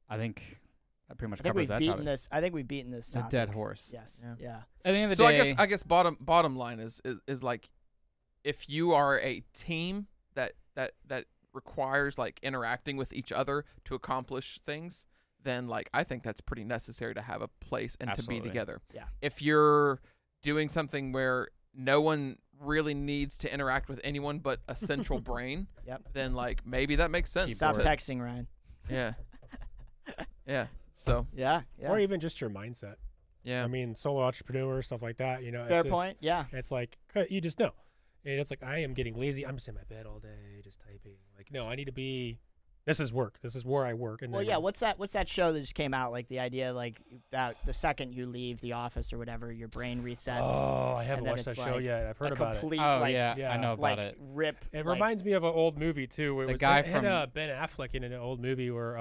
I think that pretty much I think covers we've that beaten topic. this. I think we've beaten this The topic. dead horse. Yes. Yeah. Yeah. At the end of the So day, I guess bottom line is like if you are a team that requires like interacting with each other to accomplish things, then like I think that's pretty necessary to have a place and to Absolutely. be together. Yeah. If you're doing something where no one really needs to interact with anyone but a central brain, Yep. then like maybe that makes sense. Stop to- texting, Ryan. Yeah. Yeah. So Yeah. Yeah. Or even just your mindset. yeah. I mean, solo entrepreneur, stuff like that. You know, Fair it's just- point. Yeah. It's like you just know. And it's like I am getting lazy. I'm just in my bed all day, just typing. Like, no, I need to be. This is work. This is where I work. And Well, then, yeah. What's that show that just came out? Like the idea, like that the second you leave the office or whatever, your brain resets. Oh, I haven't and then watched that it's show like yet. I've heard a about it. complete, oh like, yeah, yeah, I know like about it. rip. It like- reminds me of an old movie too. Where The it was, guy it had, from- Ben Affleck in an old movie where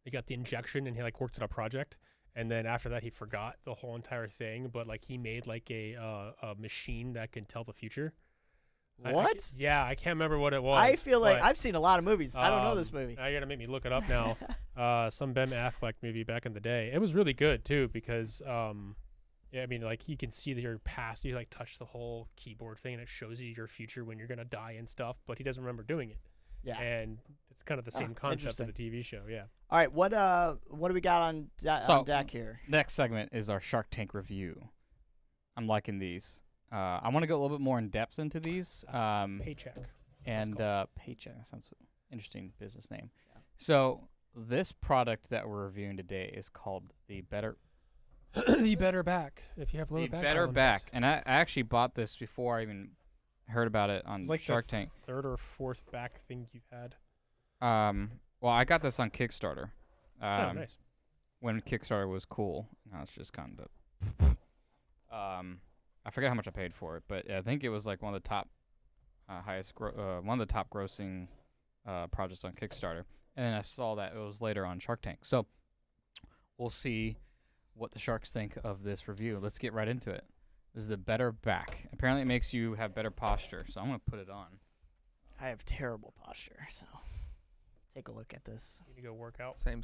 he got the injection and he like worked on a project, and then after that he forgot the whole entire thing. But like he made like a machine that can tell the future. What? Yeah, I can't remember what it was. I feel like but, I've seen a lot of movies. I don't know this movie. Now you're gonna make me look it up now. Some Ben Affleck movie back in the day. It was really good too because yeah, I mean like you can see that your past. You like touch the whole keyboard thing and it shows you your future when you're gonna die and stuff. But he doesn't remember doing it. Yeah. And it's kind of the same concept of the TV show. Yeah. All right. What do we got on So- deck here? Next segment is our Shark Tank review. I'm liking these. I want to go a little bit more in depth into these. Paycheck. And Paycheck. That sounds interesting business name. So this product that we're reviewing today is called the Better The Better Back. If you have lower the back Better challenges. Back. And I actually bought this before I even heard about it on It's like Shark the Tank. third or fourth back thing you've had. Well, I got this on Kickstarter. Oh, nice. When Kickstarter was cool. Now it's just kind of I forget how much I paid for it, but I think it was like one of the top one of the top grossing projects on Kickstarter. And then I saw that it was later on Shark Tank. So we'll see what the sharks think of this review. Let's get right into it. This is the Better Back. Apparently it makes you have better posture, so I'm going to put it on. I have terrible posture, so take a look at this. You need to go work out. Same.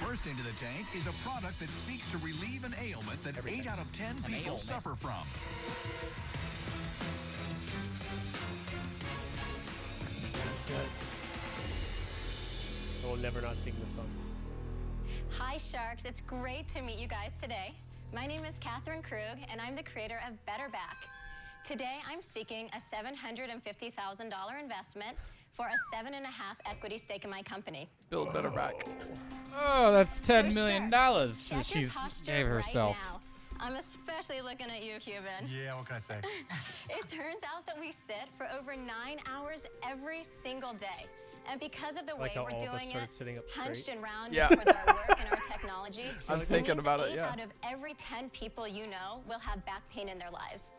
First into the tank is a product that seeks to relieve an ailment that 8 out of 10 people suffer from. I will never not sing this song. Hi, Sharks. It's great to meet you guys today. My name is Catherine Krug, and I'm the creator of Better Back. Today, I'm seeking a $750,000 investment for a 7.5 equity stake in my company. Build Better Back. Oh, that's $10 So, million Sharks, check your she's posture gave right herself. now. I'm especially looking at you, Cuban. Yeah, what can I say? It turns out that we sit for over 9 hours every single day. And because of the I way like how we're all of us doing started it, sitting up hunched straight. and rounded Yeah. towards our work and our technology, I'm it thinking means about it, 8 yeah. out of every 10 people you know will have back pain in their lives.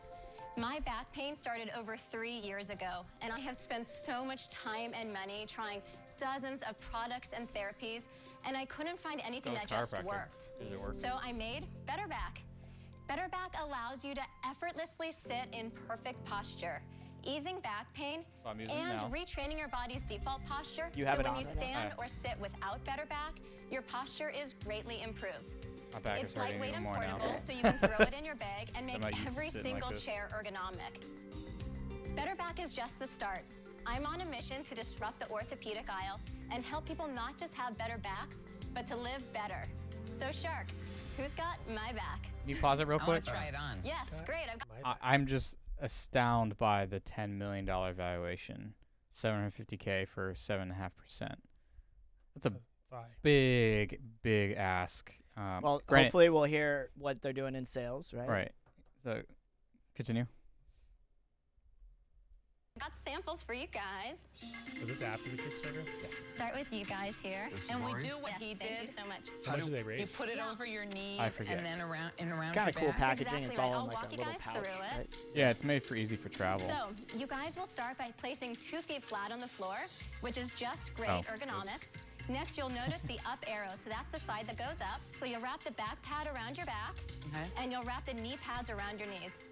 My back pain started over 3 years ago, and I have spent so much time and money trying dozens of products and therapies, and I couldn't find anything Go that just chiropractor. worked. Does it work? So I made Better Back. Better Back allows you to effortlessly sit in perfect posture, easing back pain So I'm using it and now. retraining your body's default posture. You have so it when on you right now? stand Okay. or sit without Better Back, your posture is greatly improved. My back It's is hurting lightweight even and more now. portable, so you can throw it in your bag and make not used to every sitting like single this. chair ergonomic. Better Back is just the start. I'm on a mission to disrupt the orthopedic aisle and help people not just have better backs, but to live better. So Sharks, who's got my back? Can you pause it real I want quick? to try it on. Yes, great. I've got I'm just astounded by the $10 million valuation, 750K for 7.5%. That's a Sorry. big ask. Well, granted- hopefully we'll hear what they're doing in sales, right? Right. So, continue. got samples for you guys. Was this after the Kickstarter? Yes. Start with you guys here. This is And we Maurice. do what Yes, he thank you did. so much. How much did they You raise? put it Yeah. over your knees I forget. and then around It's your kind of cool back. packaging. exactly It's right. all I'll in like walk a you little guys pouch, through it. right? Yeah, it's made for easy for travel. So, you guys will start by placing 2 feet flat on the floor, which is just great Oh, ergonomics. Next, you'll notice the up arrow. So that's the side that goes up. So you'll wrap the back pad around your back, Okay. and you'll wrap the knee pads around your knees.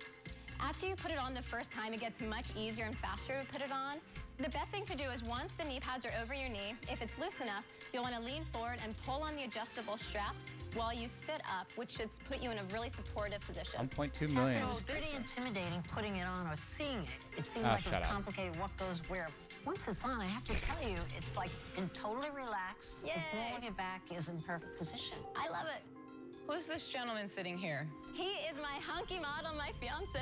After you put it on the first time, it gets much easier and faster to put it on. The best thing to do is once the knee pads are over your knee, if it's loose enough, you'll want to lean forward and pull on the adjustable straps while you sit up, which should put you in a really supportive position. 1.2 million. It was pretty intimidating putting it on or seeing it. It seemed Ah, like it shut was up. complicated what goes where. Once it's on, I have to tell you, it's like you can totally relax. Yay. The whole of your back is in perfect position. I love it. Who's this gentleman sitting here? He is my hunky model, my fiance.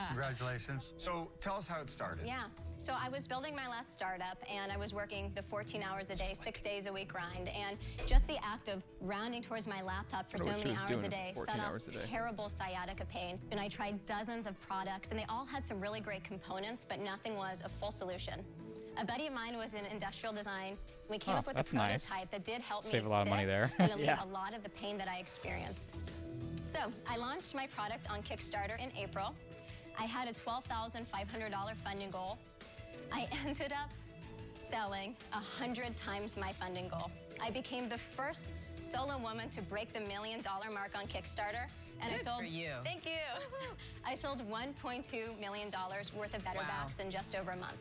Congratulations. So tell us how it started. Yeah. So I was building my last startup, and I was working the 14 hours a day, 6 days a week grind. And just the act of rounding towards my laptop for so Wonder what she many was hours a doing day 14 set hours a day. off terrible sciatica pain. And I tried dozens of products, and they all had some really great components, but nothing was a full solution. A buddy of mine was in industrial design. We came Oh, up with a that's nice. prototype that did help me Save a lot of money sit there. and alleviate Yeah. a lot of the pain that I experienced. So I launched my product on Kickstarter in April. I had a $12,500 funding goal. I ended up selling 100 times my funding goal. I became the first solo woman to break the $1 million mark on Kickstarter. And I Good sold, for you. Thank you. I sold $1.2 million worth of Better Wow. Backs in just over a month.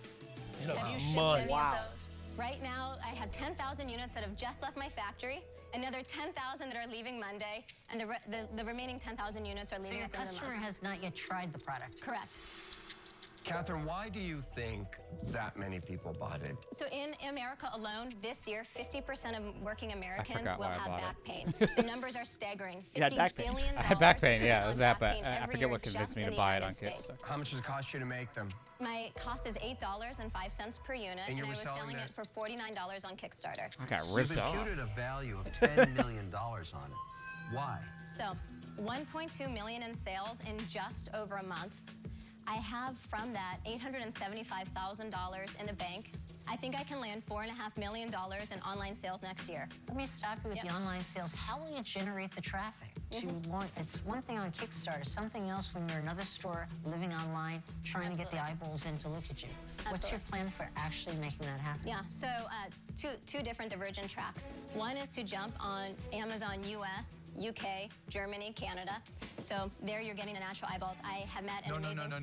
In a Have you shipped month. any Wow. of those? Right now, I have 10,000 units that have just left my factory, another 10,000 that are leaving Monday, and the remaining 10,000 units are So leaving your at the end of the customer month. has not yet tried the product. Correct. Catherine, why do you think that many people bought it? So in America alone, this year, 50% of working Americans forgot will why I have bought back it. pain. The numbers are staggering. You had $50 back pain. billion I had back is pain, spent yeah. It on was back that pain bad. I every forget year what convinced just me in to the buy it United on States. Kickstarter. How much does it cost you to make them? My cost is $8.05 per unit, And and you I were was selling selling that- it for $49 on Kickstarter. I got You've ripped off. imputed a value of $10 million on it. Why? So, 1.2 million in sales in just over a month. I have from that $875,000 in the bank. I think I can land $4.5 million in online sales next year. Let me stop you with Yep. the online sales. How will you generate the traffic? It's one thing on Kickstarter, something else when you're another store living online, trying to get the eyeballs in to look at you. What's your plan for actually making that happen? Yeah, so two different divergent tracks. One is to jump on Amazon US, UK, Germany, Canada. So there you're getting the natural eyeballs. I have met an amazing... No.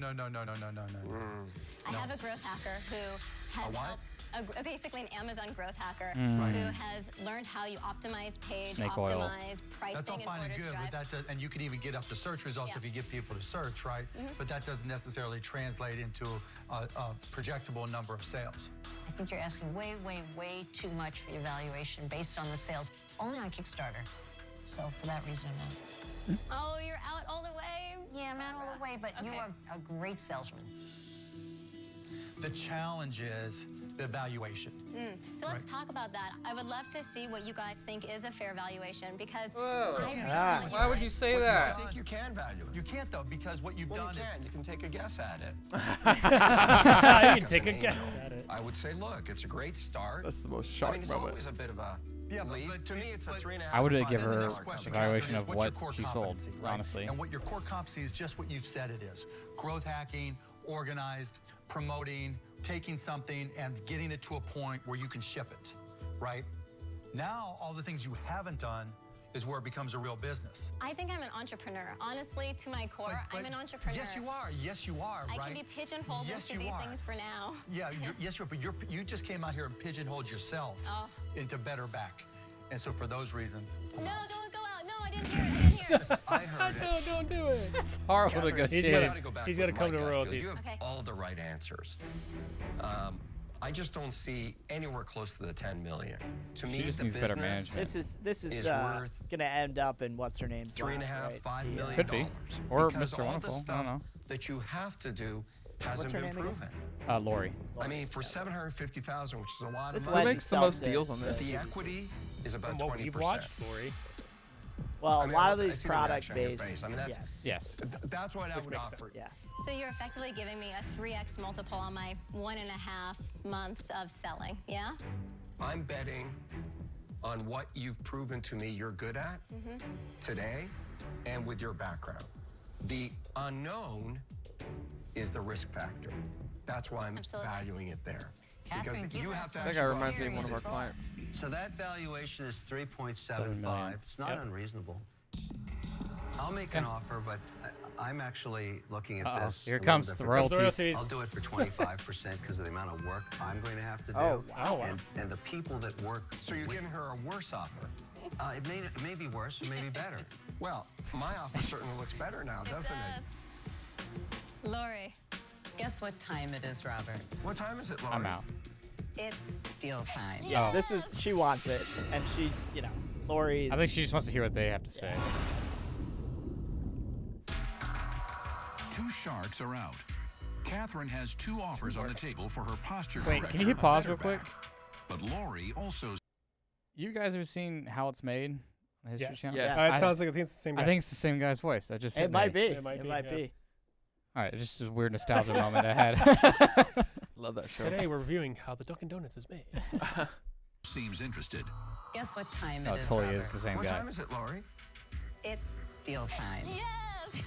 I have a growth hacker who has A what? helped, basically an Amazon growth hacker Mm. who has learned how you optimize page, Snake oil. optimize pricing That's all in fine order and to good, drive. but that does, and you can even get up the search results Yeah. if you get people to search, right? But that doesn't necessarily translate into a projectable number of sales. I think you're asking way, way, way too much for your valuation based on the sales. Only on Kickstarter. So for that reason, I'm out. Oh, you're out all the way? Yeah, I'm out all the way, but you Okay. are a great salesman. The challenge is the valuation. So let's Right. talk about that. I would love to see what you guys think is a fair valuation because Whoa. I really Yeah. want Why would guys- you say I that? think you can value it. You can't though, because what you've Well, done you is can. You can take a guess at it. You can take a I mean, guess at it. I would say, look, it's a great start. That's the most I shocking mean, it's moment. always a bit of a leap. but To me, it's a but- 3.5. I would to give $5 her million a question. valuation Catherine, of is what's what your core she sold, competency, right? honestly. And what your core competency is just what you've said it is. Growth hacking, organized, promoting, taking something and getting it to a point where you can ship it, right? Now, all the things you haven't done, is where it becomes a real business. I think I'm an entrepreneur. Honestly, to my core, I'm an entrepreneur. Yes, you are. Yes, you are. I right? can be pigeonholed Yes, into you these are. things for now. Yeah, yes, you are. But you just came out here and pigeonholed yourself into better back. And so for those reasons. No, don't go out. No, I didn't hear it. I didn't hear it. I heard it. No, don't do it. It's horrible to go. He's shit. gotta come to royalties. You have Okay. all the right answers. I just don't see anywhere close to the 10 million. To She me, just the needs business better management. This is is worth gonna end up in what's her name's $3.5, lap, right? $5 million. Could be. Or because Mr. all Wonderful. the I stuff don't know. that you have to do hasn't her been name again? proven. Lori. I mean, for 750,000, which is a lot This of Who money, lends makes the itself most to- deals on this? the equity is about From what 20%. we've watched, Lori. Well, I mean, a lot I of these see the reaction on your product-based. face. I mean, that's- Yes. Yes. That's what I would makes offer. sense. Yeah. So you're effectively giving me a 3x multiple on my 1.5 months of selling, yeah? I'm betting on what you've proven to me you're good at today and with your background. The unknown is the risk factor. That's why I'm Absolutely. valuing it there. Catherine, Because give you us have to some That guy actually reminds me of one of our experience. clients. So that valuation is 7 3.75. million. It's not Yep. unreasonable. I'll make an offer, but I'm actually looking at this. Here a little comes the different. royalties. I'll do it for 25% because of the amount of work I'm going to have to do. Oh, wow. And the people that work. So you're giving her a worse offer. It may be worse, it may be better. Well, my offer certainly looks better now, doesn't it? Lori. Guess what time it is, Robert? What time is it, Lauren? I'm out. It's deal time. Yeah, Oh. this is, she wants it, and she, Lori's. I think she just wants to hear what they have to say. Two sharks are out. Catherine has 2 offers on the table for her posture Wait, corrector, can you hit pause real Better quick? Back. But Lori also You guys have seen How It's Made? on the History Yes. Channel? Yes. It I- sounds like I think it's the same guy. I think it's the same guy's voice. That just hit It might me. be. It might It be, might yeah. be. All right, just a weird nostalgia moment I had. Love that show. Today we're reviewing how the Dunkin' Donuts is made. seems interested. Guess what time Oh, it it is, totally Robert? is the same What guy. time is it, Laurie? It's deal time. Yes!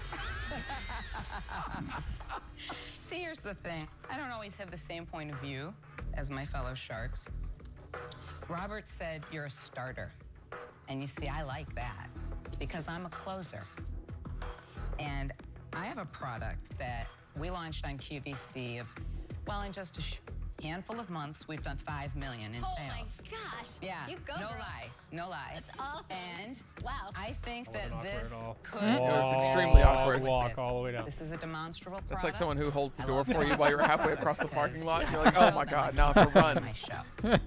See, here's the thing. I don't always have the same point of view as my fellow sharks. Robert said you're a starter. And you see, I like that because I'm a closer. And I have a product that we launched on QVC in just a handful of months, we've done $5 million in Oh sales. my gosh. Yeah, You go, no girl. lie, no lie. That's awesome. And Wow. I think That that wasn't awkward this at all. could It was extremely Oh, awkward. Walk all the way down. This is a demonstrable product. It's like someone who holds the I door love for you that. while you're halfway across the Because parking lot. And I you're like, oh know my that God, I now I can have to sell run. my show. A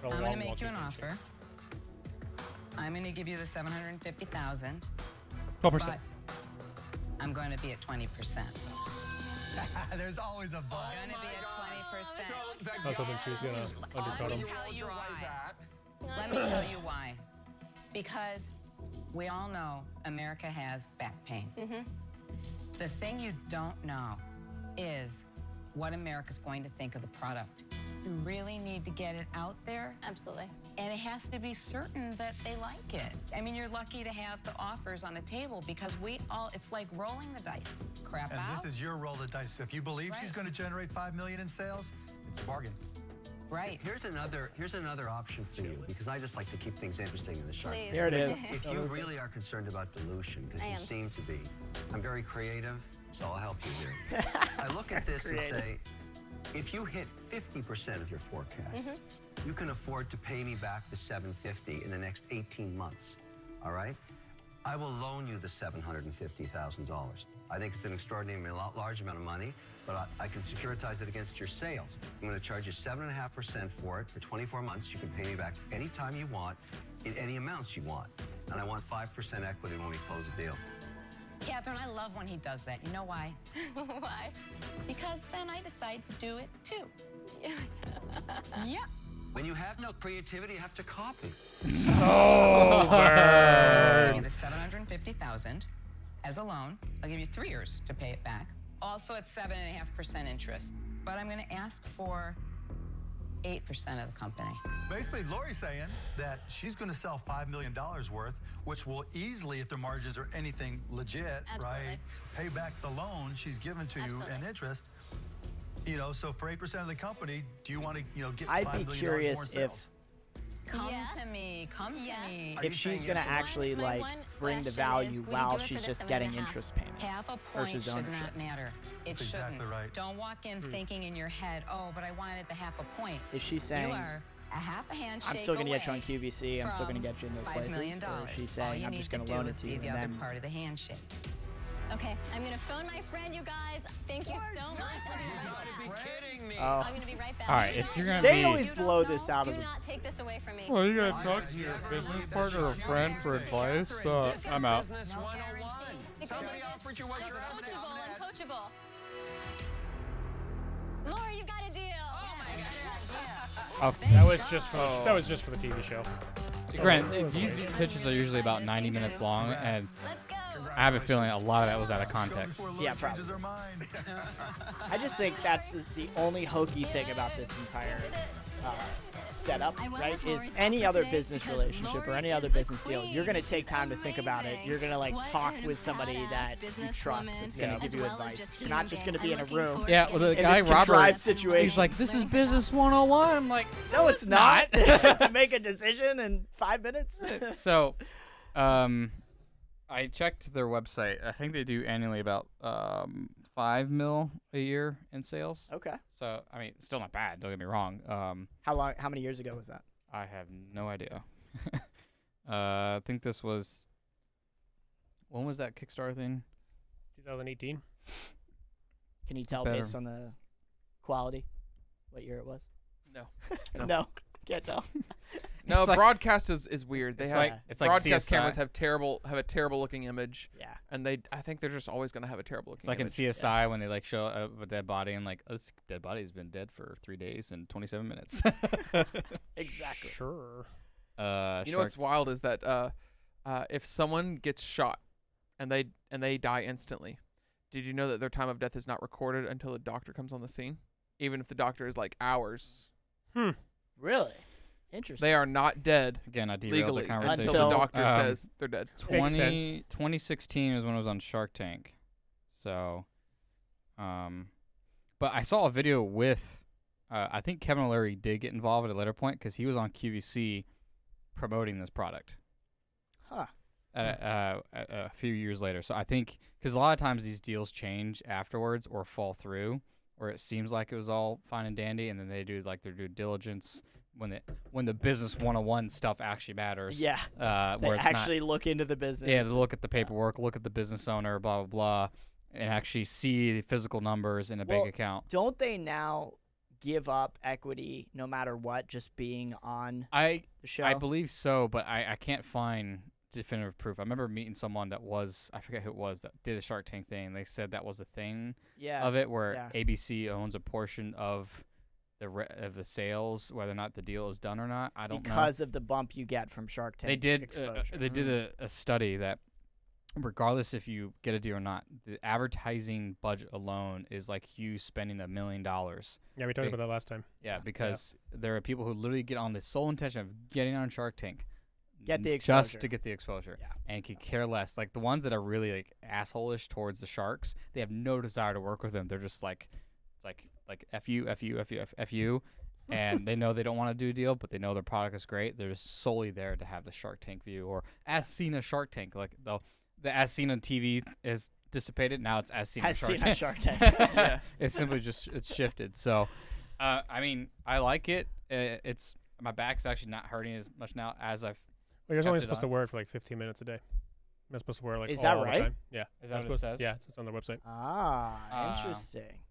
I'm long going to make you walking an offer. I'm going to give you the $750,000, 12%. but I'm going to be at 20%. There's always a but. I'm going to be at 20%. I was hoping she was going to undercut him. Tell you why. Let me tell you why. Because we all know America has back pain. The thing you don't know is what America's going to think of the product. You really need to get it out there. Absolutely. And it has to be certain that they like it. I mean, you're lucky to have the offers on the table because it's like rolling the dice. Crap And out. this is your roll of the dice. So if you believe she's Right. going to generate $5 million in sales, it's a bargain. Right. Here's another option for you, because I just like to keep things interesting in the shark. Please. Here it is. If you really are concerned about dilution, because I you am. seem to be, I'm very creative, so I'll help you here. I look at this and creative. say, if you hit 50% of your forecast, you can afford to pay me back the $750 in the next 18 months, all right? I will loan you the $750,000. I think it's an extraordinarily large amount of money, but I can securitize it against your sales. I'm going to charge you 7.5% for it for 24 months. You can pay me back anytime you want, in any amounts you want. And I want 5% equity when we close the deal. Catherine, I love when he does that. You know why? Why? Because then I decide to do it too. Yeah. When you have no creativity, you have to copy. I'll give you the $750,000 as a loan. I'll give you 3 years to pay it back. Also at 7.5% interest. But I'm going to ask for 8% of the company. Basically, Lori's saying that she's going to sell $5 million worth, which will easily, if the margins are anything legit, Absolutely. right, pay back the loan she's given to Absolutely. you and interest. So for 8% of the company, do you want to, get $5 I'd million be more curious in sales? if Come Yes. to me me. Come to me. If she's gonna actually like bring the value while she's just getting interest payments Half a point versus should ownership. not matter. It That's shouldn't. exactly right. Don't walk in thinking in your head, oh, but I wanted the half a point. Is she saying, You are a half a handshake I'm still gonna get you on away QVC, I'm still gonna from get you in those $5 places? million. Or is she All saying, you I'm need just to gonna do loan it is to be you the and other then part of the handshake. Okay, I'm gonna phone my friend, you guys. Thank you so much. I'll be right back. Kidding me. Oh. I'm gonna be right back. All right, if you're gonna They be, always blow this out Do of them. not take this away from me. well, you gotta talk to your business partner or friend for advice. I'm out. Business 101. Somebody offered you what you're asking. Uncoachable, uncoachable. Laura, you got a deal. Oh my God. That was just for that was just for the TV show. Grant, these pitches are usually about 90 minutes long, and Let's go. I have a feeling a lot of that was out of context. Yeah, probably. I just think that's the only hokey thing about this entire setup, right? Is any other business relationship or any other business deal, you're going to take time to think about it. You're going to like talk with somebody that you trust that's going to give you advice. You're not just going to be in a room. Yeah, well, the in guy this Robert, contrived situation. he's like, "This is business 101." I'm like, no, it's not. To make a decision in 5 minutes. So, I checked their website. I think they do annually about $5 million a year in sales. Okay. So, I mean, still not bad. Don't get me wrong. How many years ago was that? I have no idea. I think this was. When was that Kickstarter thing? 2018. Can you tell Better. based on the quality what year it was? No. No, can't tell. No, It's like- broadcast is weird. They It's have like it's like broadcast CSI. cameras have a terrible looking image, Yeah. and I think they're just always gonna have a terrible looking. It's like in image. CSI when they like show a dead body and like, this dead body's been dead for 3 days and 27 minutes. Exactly. Sure. You know what's wild is that if someone gets shot and they die instantly, did you know that their time of death is not recorded until the doctor comes on the scene, even if the doctor is like hours? Really? Interesting. They are not dead Again, I derailed legally the conversation. until the doctor Um, says they're dead. Makes sense. 2016 is when it was on Shark Tank. So, but I saw a video with, I think Kevin O'Leary did get involved at a later point because he was on QVC promoting this product. Huh. A few years later. So I think, because a lot of times these deals change afterwards or fall through, or it seems like it was all fine and dandy, and then they do like their due diligence when the business 101 stuff actually matters. Yeah. They Where it's actually look into the business. yeah, to look at the paperwork, look at the business owner, blah blah blah, and actually see the physical numbers in a bank account. Don't they now give up equity no matter what, just being on I the show? I believe so, but I can't find definitive proof. I remember meeting someone that was, I forget who it was, that did a Shark Tank thing. They said that was a thing Yeah. of it, where Yeah. ABC owns a portion of the sales, whether or not the deal is done or not. I don't know. Because of the bump you get from Shark Tank They did exposure. they did a study that regardless if you get a deal or not, the advertising budget alone is like you spending $1 million. Yeah, we talked about that last time. Yeah, because there are people who literally get on the sole intention of getting on Shark Tank, Get the just exposure. to get the exposure, Yeah. and can care less. Like the ones that are really like asshole-ish towards the sharks, they have no desire to work with them. They're just like F you, F you, F you, F you. And they know they don't want to do a deal, but they know their product is great. They're just solely there to have the Shark Tank view, or as seen as Shark Tank. Like the as seen on TV is dissipated. Now it's as seen on As Shark seen Tank. on Shark Tank. Yeah. It's simply just it's shifted. So, I mean, I like it. It's my back's actually not hurting as much now as I've. Well, you're only kept it supposed to on. wear it for like 15 minutes a day. You're not supposed to wear it like Is all that the right? time. Yeah. Is that what it supposed- says? Yeah, it's on their website. Interesting.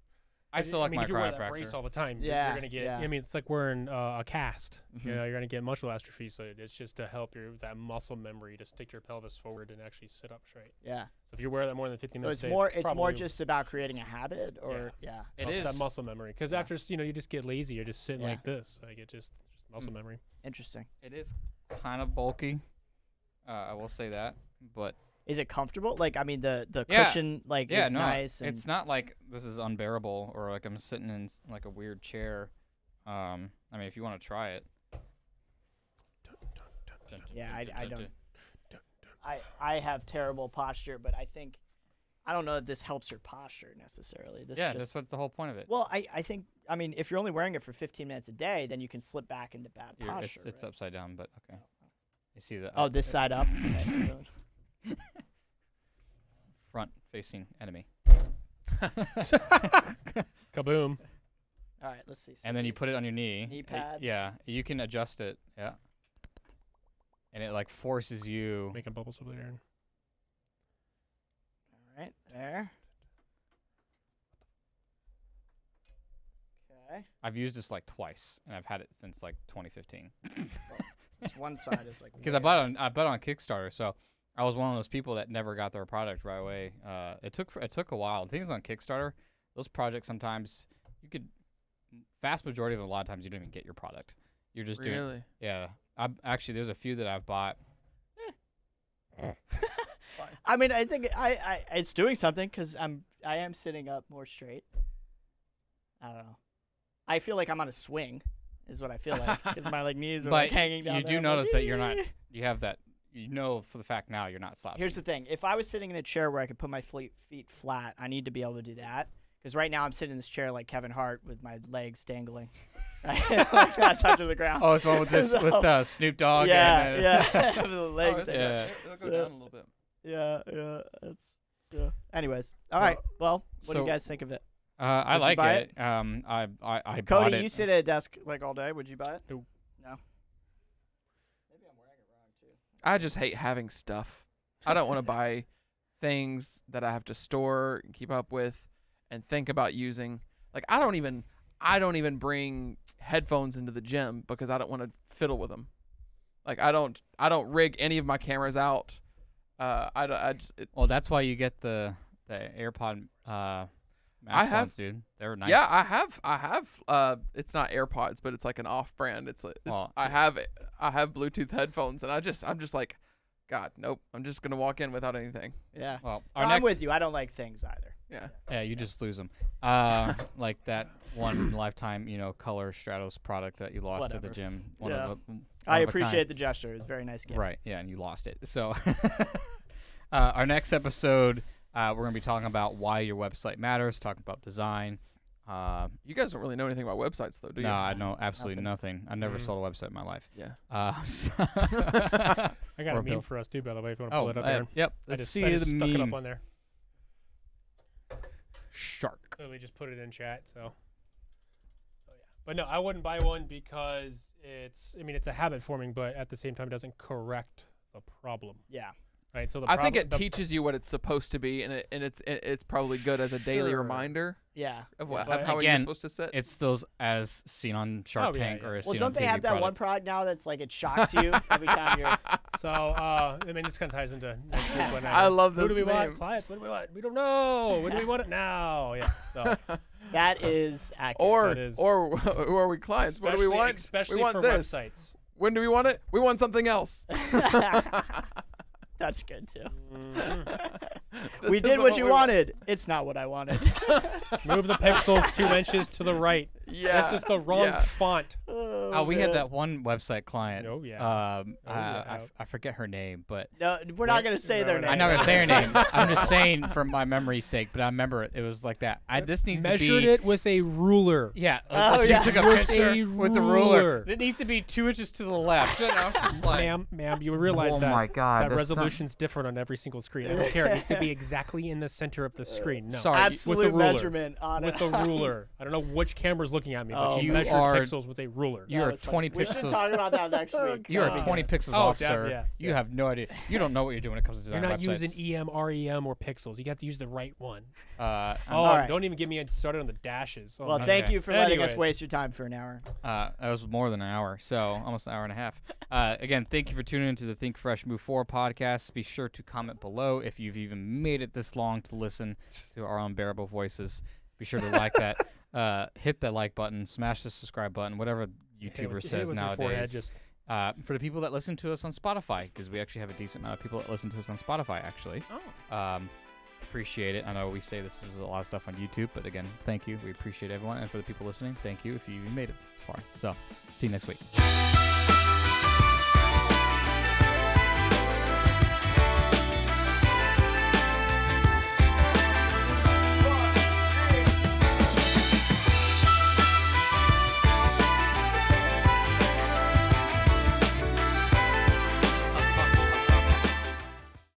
I still like mean, my if you wear that brace chiropractor. all the time, Yeah, you're gonna get. yeah. I mean, it's like wearing a cast. Mhm. You know, you're gonna get muscle atrophy. So it's just to help that muscle memory to stick your pelvis forward and actually sit up straight. Yeah. So if you wear that more than 15 So minutes, it's a day, more. It's more probably- just about creating a habit, or yeah. It also is that muscle memory. Because Yeah. after you just get lazy. You're just sitting Yeah. like this. Like it just muscle memory. Interesting. It is kind of bulky. I will say that, but Is it comfortable? Like, I mean, the Yeah. cushion like yeah, is no, nice. And it's not like this is unbearable or like I'm sitting in like a weird chair. I mean, if you want to try it. Yeah, I don't. I have terrible posture, but I don't know that this helps your posture necessarily. This Yeah, just, that's what's the whole point of it. Well, I think, I mean, if you're only wearing it for 15 minutes a day, then you can slip back into bad posture. It's right? upside down, but okay. You see the Oh, this side up. Okay. front-facing enemy. Kaboom. All right, let's see. And then you put it on your knee. Knee pads. Yeah, you can adjust it. Yeah. And it like forces you. Making bubbles over there. All right, there. Okay. I've used this like twice, and I've had it since like 2015. This one side is like. Because I bought on Kickstarter, so I was one of those people that never got their product right away. It took a while. Things on Kickstarter, those projects sometimes you could. Vast majority of them, a lot of times you don't even get your product. You're just doing. Really? Yeah. Actually, there's a few that I've bought. I mean, I think I it's doing something because I am sitting up more straight. I don't know. I feel like I'm on a swing, is what I feel like, because my like knees are like hanging down. You do notice that you're not. You have that. You know for the fact now you're not slouching. Here's the thing: if I was sitting in a chair where I could put my feet flat, I need to be able to do that. Because right now I'm sitting in this chair like Kevin Hart with my legs dangling, like not touching the ground. Oh, it's one with this with Snoop Dogg. Yeah, and, yeah. The legs. Yeah, it'll go down a little bit. Yeah, it's yeah. Anyways, all right. Well, what do you guys think of it? I like it. I Cody, bought it. you sit at a desk like all day. Would you buy it? No. No. Maybe I'm wearing it wrong too. I just hate having stuff. I don't want to buy things that I have to store and keep up with and think about using. Like I don't even bring headphones into the gym because I don't want to fiddle with them. Like I don't rig any of my cameras out. Well, that's why you get the AirPod Max ones, dude. They're nice. Yeah, I have. It's not AirPods, but it's like an off-brand. I have Bluetooth headphones, and I'm just like, God, nope. I'm just gonna walk in without anything. Yeah. Well, I'm with you. I don't like things either. Yeah. Yeah, you just lose them. Like that one lifetime, color Stratos product that you lost at the gym. I appreciate the gesture. It was a very nice gift. Right. Yeah, and you lost it. So our next episode, we're going to be talking about why your website matters, talking about design. You guys don't really know anything about websites, though, do you? No, I know absolutely nothing. I never sold a website in my life. Yeah. I got a meme for us, too, by the way, if you want to pull it up there. Yep. I just stuck it up on there. Shark. Literally just put it in chat, so. Oh, yeah. But no, I wouldn't buy one because it's a habit forming, but at the same time, it doesn't correct the problem. Yeah. Right. So I think it teaches you what it's supposed to be, and it's probably good as a daily reminder. Yeah. Of how you're supposed to sit. It's those as seen on Shark Tank or well, don't they have that one product now that's like it shocks you every time you're. So this kind of ties into next week when I love this. Who do we want? Clients? What do we want? We don't know. When do we want it now? Yeah. So that is accurate. Or who are we clients? What do we want? Especially we want for this. websites. When do we want it? We want something else. That's good too. We did what you wanted. It's not what I wanted. Move the pixels 2 inches to the right. Yeah. This is the wrong font. Oh, we had that one website client. Oh yeah. I forget her name, but no, we're not gonna say their name. I'm not gonna say her name. I'm just saying for my memory's sake. But I remember it was like that. This needs to be measured it with a ruler. Yeah. She took a picture with the ruler. It needs to be 2 inches to the left. Ma'am, you realize oh that my God, that resolution's different on every single screen. I don't care. It needs to be exactly in the center of the screen. No. Sorry. Absolute with the ruler. measurement on with it. the ruler. I don't know which camera's looking at me, but she measured pixels with a ruler. You are 20 We should pixels. talk about that next week. You are 20 pixels off, sir. Yeah, you have no idea. You don't know what you're doing when it comes to design You're not websites. using EM, REM, or pixels. You have to use the right one. right. Don't even get me started on the dashes. Well, thank you for letting us waste your time for an hour. That was more than an hour, so almost an hour and a half. Again, thank you for tuning into the Think Fresh Move Forward podcast. Be sure to comment below if you've even made it this long to listen to our unbearable voices. Be sure to like that. Hit that like button. Smash the subscribe button. Whatever YouTuber says nowadays. For the people that listen to us on Spotify, because we actually have a decent amount of people that listen to us on Spotify, actually. Appreciate it. I know we say this is a lot of stuff on YouTube, but again, thank you. We appreciate everyone. And for the people listening, thank you if you even made it this far. So, see you next week.